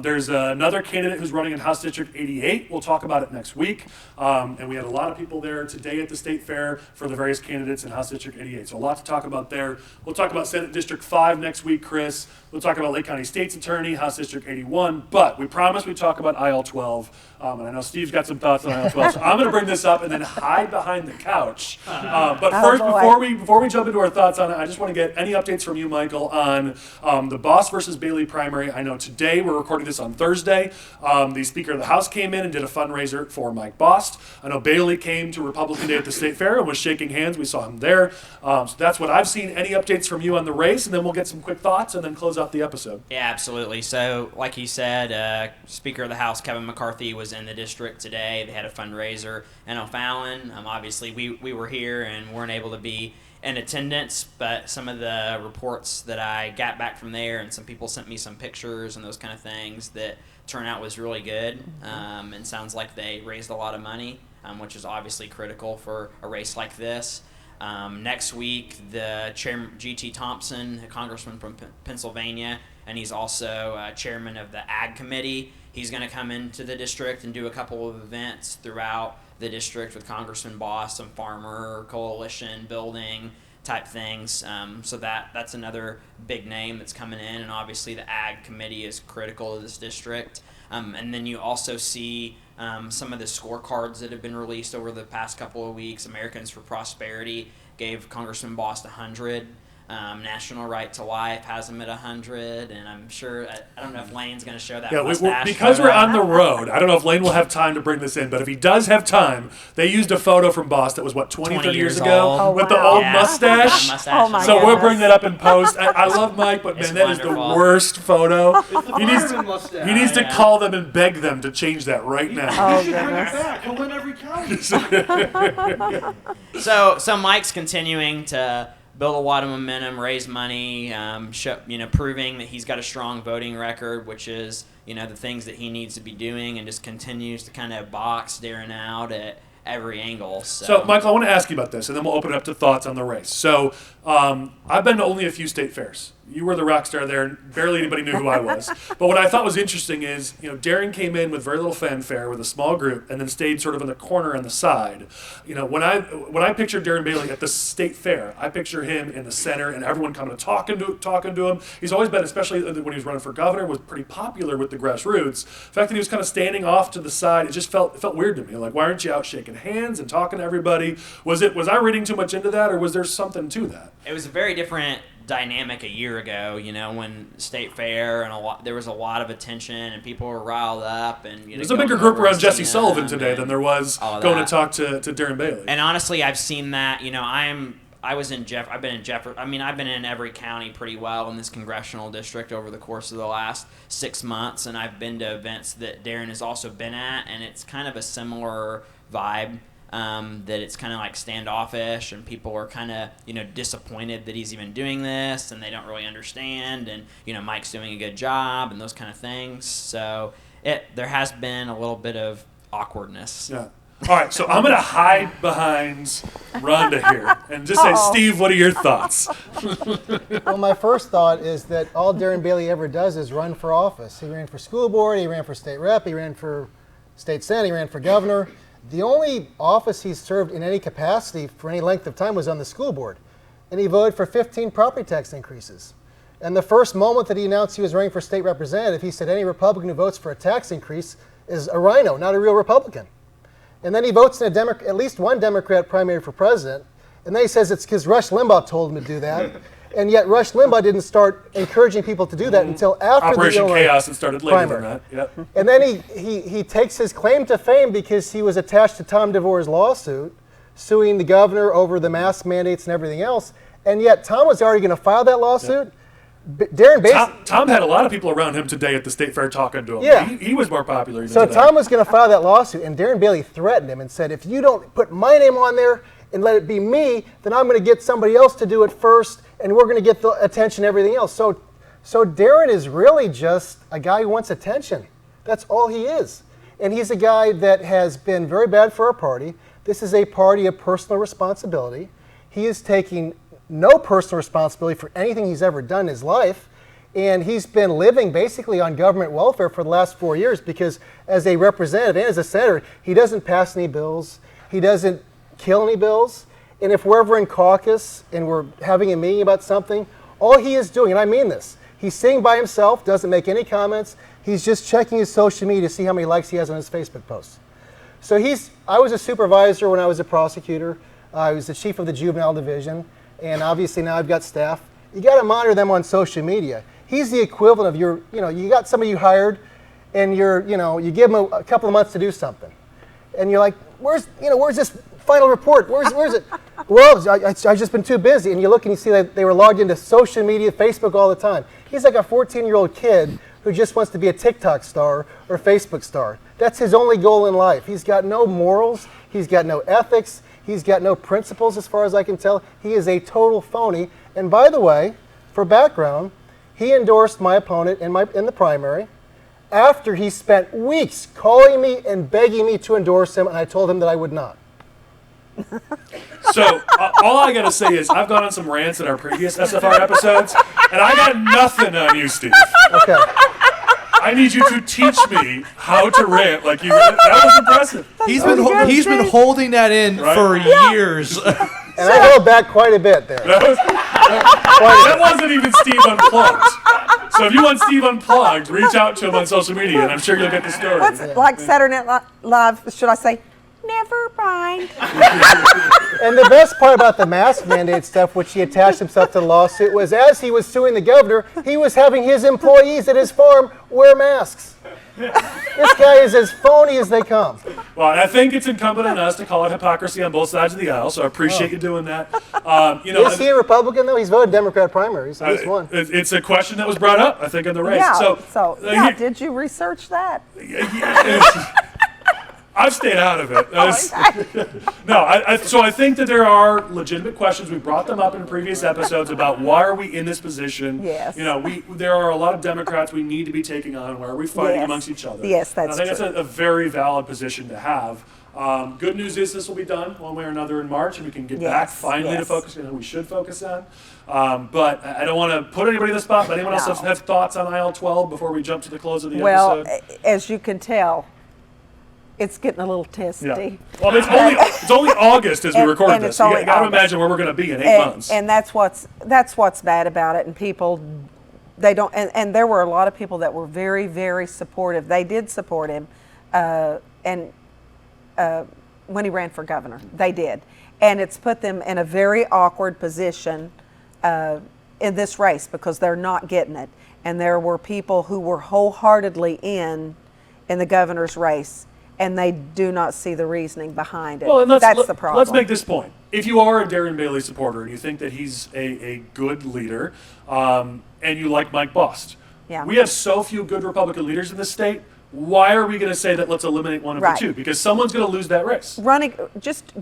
Speaker 1: There's another candidate who's running in House District 88. We'll talk about it next week. And we had a lot of people there today at the State Fair for the various candidates in House District 88. So a lot to talk about there. We'll talk about Senate District 5 next week, Chris. We'll talk about Lake County State's Attorney, House District 81. But we promised we'd talk about IL 12. And I know Steve's got some thoughts on IL 12. So I'm going to bring this up and then hide behind the couch. But first, before we jump into our thoughts on it, I just want to get any updates from you, Michael, on the Bost versus Bailey primary. I know today, we're recording this on Thursday, the Speaker of the House came in and did a fundraiser for Mike Bost. I know Bailey came to Republican Day at the State Fair and was shaking hands. We saw him there. So that's what I've seen. Any updates from you on the race? And then we'll get some quick thoughts and then close out the episode.
Speaker 4: Yeah, absolutely. So, like you said, Speaker of the House Kevin McCarthy was in the district today. They had a fundraiser in O'Fallon. Obviously, we were here and weren't able to be in attendance, but some of the reports that I got back from there, and some people sent me some pictures and those kind of things, that turnout was really good, and sounds like they raised a lot of money, which is obviously critical for a race like this. Next week, the chairman, G.T. Thompson, a congressman from Pennsylvania, and he's also chairman of the Ag Committee. He's going to come into the district and do a couple of events throughout the district with Congressman Bost, some farmer coalition building type things. So that's another big name that's coming in, and obviously the Ag Committee is critical to this district. And then you also see some of the scorecards that have been released over the past couple of weeks. Americans for Prosperity gave Congressman Bost 100. National Right to Life has him at 100, and I'm sure, I don't know if Lane's going to show that mustache.
Speaker 1: Because we're on the road, I don't know if Lane will have time to bring this in, but if he does have time, they used a photo from Bost that was, 20 30 years ago with the old mustache.
Speaker 2: Oh my
Speaker 1: So we'll bring that up in post. I love Mike, but man, that is the worst photo. He needs to call them and beg them to change that right now.
Speaker 2: Oh,
Speaker 5: Bring it
Speaker 2: goodness.
Speaker 5: back. He'll win every county.
Speaker 4: So Mike's continuing to build a lot of momentum, raise money, proving that he's got a strong voting record, which is, the things that he needs to be doing, and just continues to kind of box Darren out at every angle.
Speaker 1: So, Michael, I want to ask you about this, and then we'll open it up to thoughts on the race. So, I've been to only a few state fairs. You were the rock star there, and barely anybody knew who I was. But what I thought was interesting is, Darren came in with very little fanfare with a small group, and then stayed sort of in the corner on the side. When I picture Darren Bailey at the state fair, I picture him in the center, and everyone coming and talking to him. He's always been, especially when he was running for governor, was pretty popular with the grassroots. The fact that he was kind of standing off to the side, it just felt weird to me. Like, why aren't you out shaking hands and talking to everybody? Was I reading too much into that, or was there something to that?
Speaker 4: It was a very different dynamic a year ago, when state fair and there was a lot of attention and people were riled up, and
Speaker 1: there's a bigger group around Jesse Sullivan today than there was going to talk to Darren Bailey.
Speaker 4: And honestly, I've seen that. I've been in every county pretty well in this congressional district over the course of the last 6 months, and I've been to events that Darren has also been at, and it's kind of a similar vibe. That it's kind of like standoffish, and people are kind of disappointed that he's even doing this, and they don't really understand, and Mike's doing a good job, and those kind of things. So there has been a little bit of awkwardness.
Speaker 1: Yeah. All right, so I'm going to hide behind Rhonda here and just say, Steve, what are your thoughts?
Speaker 3: Well, my first thought is that all Darren Bailey ever does is run for office. He ran for school board, he ran for state rep, he ran for state senate, he ran for governor. The only office he's served in any capacity for any length of time was on the school board. And he voted for 15 property tax increases. And the first moment that he announced he was running for state representative, he said any Republican who votes for a tax increase is a rhino, not a real Republican. And then he votes in at least one Democrat primary for president. And then he says it's because Rush Limbaugh told him to do that. And yet Rush Limbaugh didn't start encouraging people to do that until after
Speaker 1: Operation
Speaker 3: the Illinois
Speaker 1: Chaos and started later
Speaker 3: primary.
Speaker 1: than that. Yep.
Speaker 3: And then he takes his claim to fame because he was attached to Tom DeVore's lawsuit, suing the governor over the mask mandates and everything else. And yet Tom was already going to file that lawsuit. Yep. Darren basically...
Speaker 1: Tom had a lot of people around him today at the state fair talking to him.
Speaker 3: Yeah.
Speaker 1: He was more popular.
Speaker 3: So Tom was going to file that lawsuit, and Darren Bailey threatened him and said, if you don't put my name on there and let it be me, then I'm going to get somebody else to do it first, and we're going to get the attention and everything else. So Darren is really just a guy who wants attention. That's all he is. And he's a guy that has been very bad for our party. This is a party of personal responsibility. He is taking no personal responsibility for anything he's ever done in his life. And he's been living basically on government welfare for the last 4 years because as a representative and as a senator, he doesn't pass any bills. He doesn't kill any bills. And if we're ever in caucus and we're having a meeting about something, all he is doing, and I mean this, he's sitting by himself, doesn't make any comments. He's just checking his social media to see how many likes he has on his Facebook posts. So I was a supervisor when I was a prosecutor. I was the chief of the juvenile division. And obviously now I've got staff. You got to monitor them on social media. He's the equivalent of you got somebody you hired and you give them a couple of months to do something. And you're like, where's this final report? Where's it? Well, I've just been too busy. And you look and you see that they were logged into social media, Facebook all the time. He's like a 14-year-old kid who just wants to be a TikTok star or Facebook star. That's his only goal in life. He's got no morals. He's got no ethics. He's got no principles as far as I can tell. He is a total phony. And by the way, for background, he endorsed my opponent in the primary after he spent weeks calling me and begging me to endorse him, and I told him that I would not.
Speaker 1: So all I gotta say is I've gone on some rants in our previous SFR episodes, and I got nothing on you, Steve.
Speaker 3: Okay.
Speaker 1: I need you to teach me how to rant like you. That was impressive.
Speaker 5: He's been holding that in for years.
Speaker 3: And I held back quite a bit there.
Speaker 1: That wasn't even Steve Unplugged. So if you want Steve Unplugged, reach out to him on social media, and I'm sure you'll get the story.
Speaker 2: What's like Saturday Night Live? Should I say? Never mind.
Speaker 3: And the best part about the mask mandate stuff, which he attached himself to the lawsuit, was as he was suing the governor, he was having his employees at his farm wear masks. This guy is as phony as they come.
Speaker 1: Well, and I think it's incumbent on us to call it hypocrisy on both sides of the aisle, so I appreciate you doing that.
Speaker 3: Is he a Republican, though? He's voted Democrat primaries, at least one.
Speaker 1: It's a question that was brought up, I think, in the race.
Speaker 2: Yeah, did you research that?
Speaker 1: I've stayed out of it. So I think that there are legitimate questions. We brought them up in previous episodes about why are we in this position.
Speaker 2: Yes.
Speaker 1: There are a lot of Democrats we need to be taking on. Why are we fighting amongst each other?
Speaker 2: Yes, that's
Speaker 1: and I think
Speaker 2: true.
Speaker 1: that's a very valid position to have. Good news is this will be done one way or another in March, and we can get
Speaker 2: Yes,
Speaker 1: back finally to
Speaker 2: yes.
Speaker 1: focusing on who we should focus on. But I don't want to put anybody in the spot, but anyone else
Speaker 2: No.
Speaker 1: have thoughts on aisle 12 before we jump to the close of the
Speaker 2: Well,
Speaker 1: episode?
Speaker 2: as you can tell, it's getting a little testy.
Speaker 1: Yeah. Well, it's only August as we
Speaker 2: And-
Speaker 1: record
Speaker 2: and
Speaker 1: this.
Speaker 2: it's
Speaker 1: You
Speaker 2: only
Speaker 1: got to
Speaker 2: August.
Speaker 1: imagine where we're going to be in 8 months.
Speaker 2: And that's what's bad about it. And people, they don't. And there were a lot of people that were very, very supportive. They did support him, when he ran for governor, they did. And it's put them in a very awkward position in this race because they're not getting it. And there were people who were wholeheartedly in the governor's race, and they do not see the reasoning behind it.
Speaker 1: Well, and
Speaker 2: That's the problem.
Speaker 1: Let's make this point. If you are a Darren Bailey supporter and you think that he's a good leader, and you like Mike Bost,
Speaker 2: Yeah.
Speaker 1: we have so few good Republican leaders in this state. Why are we going to say that let's eliminate one of
Speaker 2: Right.
Speaker 1: the two? Because someone's going to lose that race.
Speaker 2: Running, just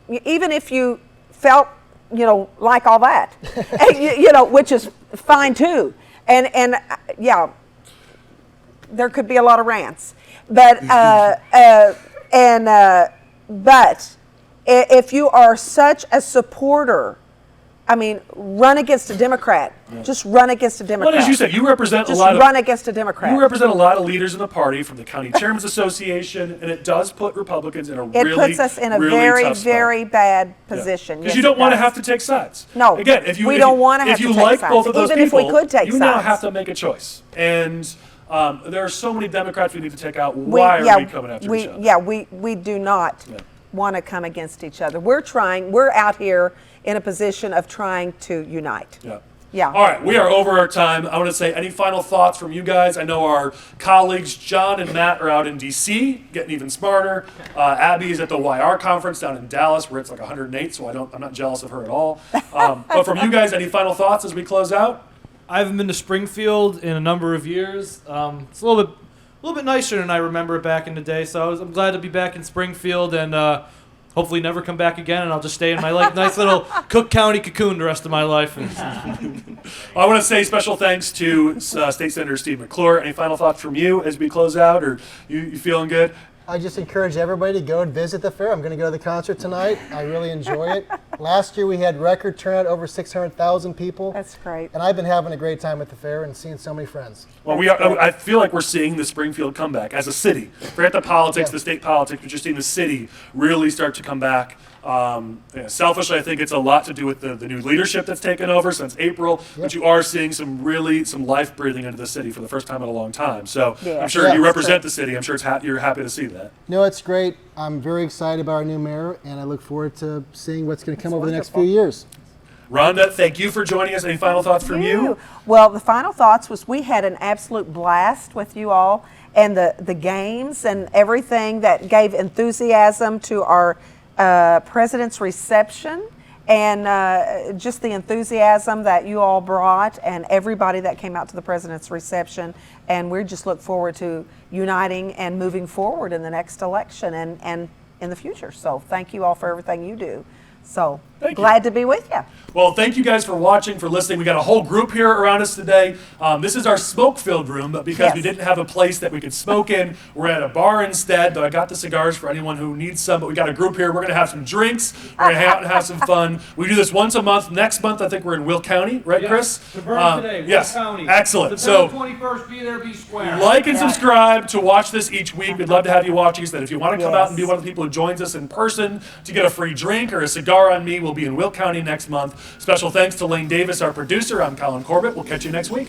Speaker 2: even if you felt, like all that, which is fine too. And yeah, there could be a lot of rants, but but if you are such a supporter, I mean, run against a Democrat. Just run against a Democrat.
Speaker 1: Well, as you said, you represent
Speaker 2: Just
Speaker 1: a lot of
Speaker 2: run against a Democrat.
Speaker 1: You represent a lot of leaders in the party from the County Chairman's Association, and it does put Republicans in a
Speaker 2: It
Speaker 1: really,
Speaker 2: puts us in a
Speaker 1: really
Speaker 2: very,
Speaker 1: tough spot.
Speaker 2: very bad position.
Speaker 1: Because
Speaker 2: Yes,
Speaker 1: you don't
Speaker 2: it
Speaker 1: want to
Speaker 2: does.
Speaker 1: have to take sides.
Speaker 2: No,
Speaker 1: Again, if
Speaker 2: we don't wanna have
Speaker 1: if you
Speaker 2: to take
Speaker 1: like
Speaker 2: sides.
Speaker 1: both of those
Speaker 2: Even if we
Speaker 1: people,
Speaker 2: could take
Speaker 1: you now
Speaker 2: sides.
Speaker 1: have to make a choice. And there are so many Democrats we need to take out. Why are we coming after each other?
Speaker 2: Yeah, we do not want to come against each other. We're out here in a position of trying to unite.
Speaker 1: Yeah.
Speaker 2: Yeah.
Speaker 1: All right, we are over our time. I want to say any final thoughts from you guys. I know our colleagues John and Matt are out in D.C. getting even smarter. Abby is at the YR conference down in Dallas where it's like 108, so I'm not jealous of her at all. But from you guys, any final thoughts as we close out?
Speaker 5: I haven't been to Springfield in a number of years. It's a little bit nicer than I remember it back in the day. So I'm glad to be back in Springfield and hopefully never come back again. And I'll just stay in my nice little Cook County cocoon the rest of my life.
Speaker 1: I want to say special thanks to State Senator Steve McClure. Any final thoughts from you as we close out, or you feeling good?
Speaker 3: I just encourage everybody to go and visit the fair. I'm going to go to the concert tonight. I really enjoy it. Last year we had record turnout, over 600,000 people.
Speaker 2: That's great.
Speaker 3: And I've been having a great time at the fair and seeing so many friends.
Speaker 1: Well, I feel like we're seeing the Springfield comeback as a city. Forget the politics, the state politics, but you're seeing the city really start to come back. Selfishly, I think it's a lot to do with the new leadership that's taken over since April, but you are seeing some life breathing into the city for the first time in a long time. So
Speaker 2: Yeah.
Speaker 1: I'm sure
Speaker 3: Yeah,
Speaker 1: you
Speaker 3: that's
Speaker 1: represent the city. I'm sure you're happy to see that.
Speaker 3: No, it's great. I'm very excited about our new mayor, and I look forward to seeing what's going to come over the next few years.
Speaker 1: Rhonda, thank you for joining us. Any final thoughts from you?
Speaker 2: Well, the final thoughts was we had an absolute blast with you all, and the games and everything that gave enthusiasm to our president's reception, and just the enthusiasm that you all brought, and everybody that came out to the president's reception. And we just look forward to uniting and moving forward in the next election and in the future. So thank you all for everything you do. So
Speaker 1: Thank you.
Speaker 2: glad to be with you.
Speaker 1: Well, thank you guys for watching, for listening. We got a whole group here around us today. This is our smoke-filled room, but because we
Speaker 2: Yes.
Speaker 1: didn't have a place that we could smoke in, we're at a bar instead, though I got the cigars for anyone who needs some, but we got a group here. We're going to have some drinks. We're going to hang out and have some fun. We do this once a month. Next month, I think we're in Will County, right, Chris? Yes, excellent. So
Speaker 5: 21st, be there, be square.
Speaker 1: like and subscribe to watch this each week. We'd love to have you watching. So that if you want to come out and be one of the people who joins us in person to get a free drink or a cigar on me, we'll be in Will County next month. Special thanks to Lane Davis, our producer. I'm Colin Corbett. We'll catch you next week.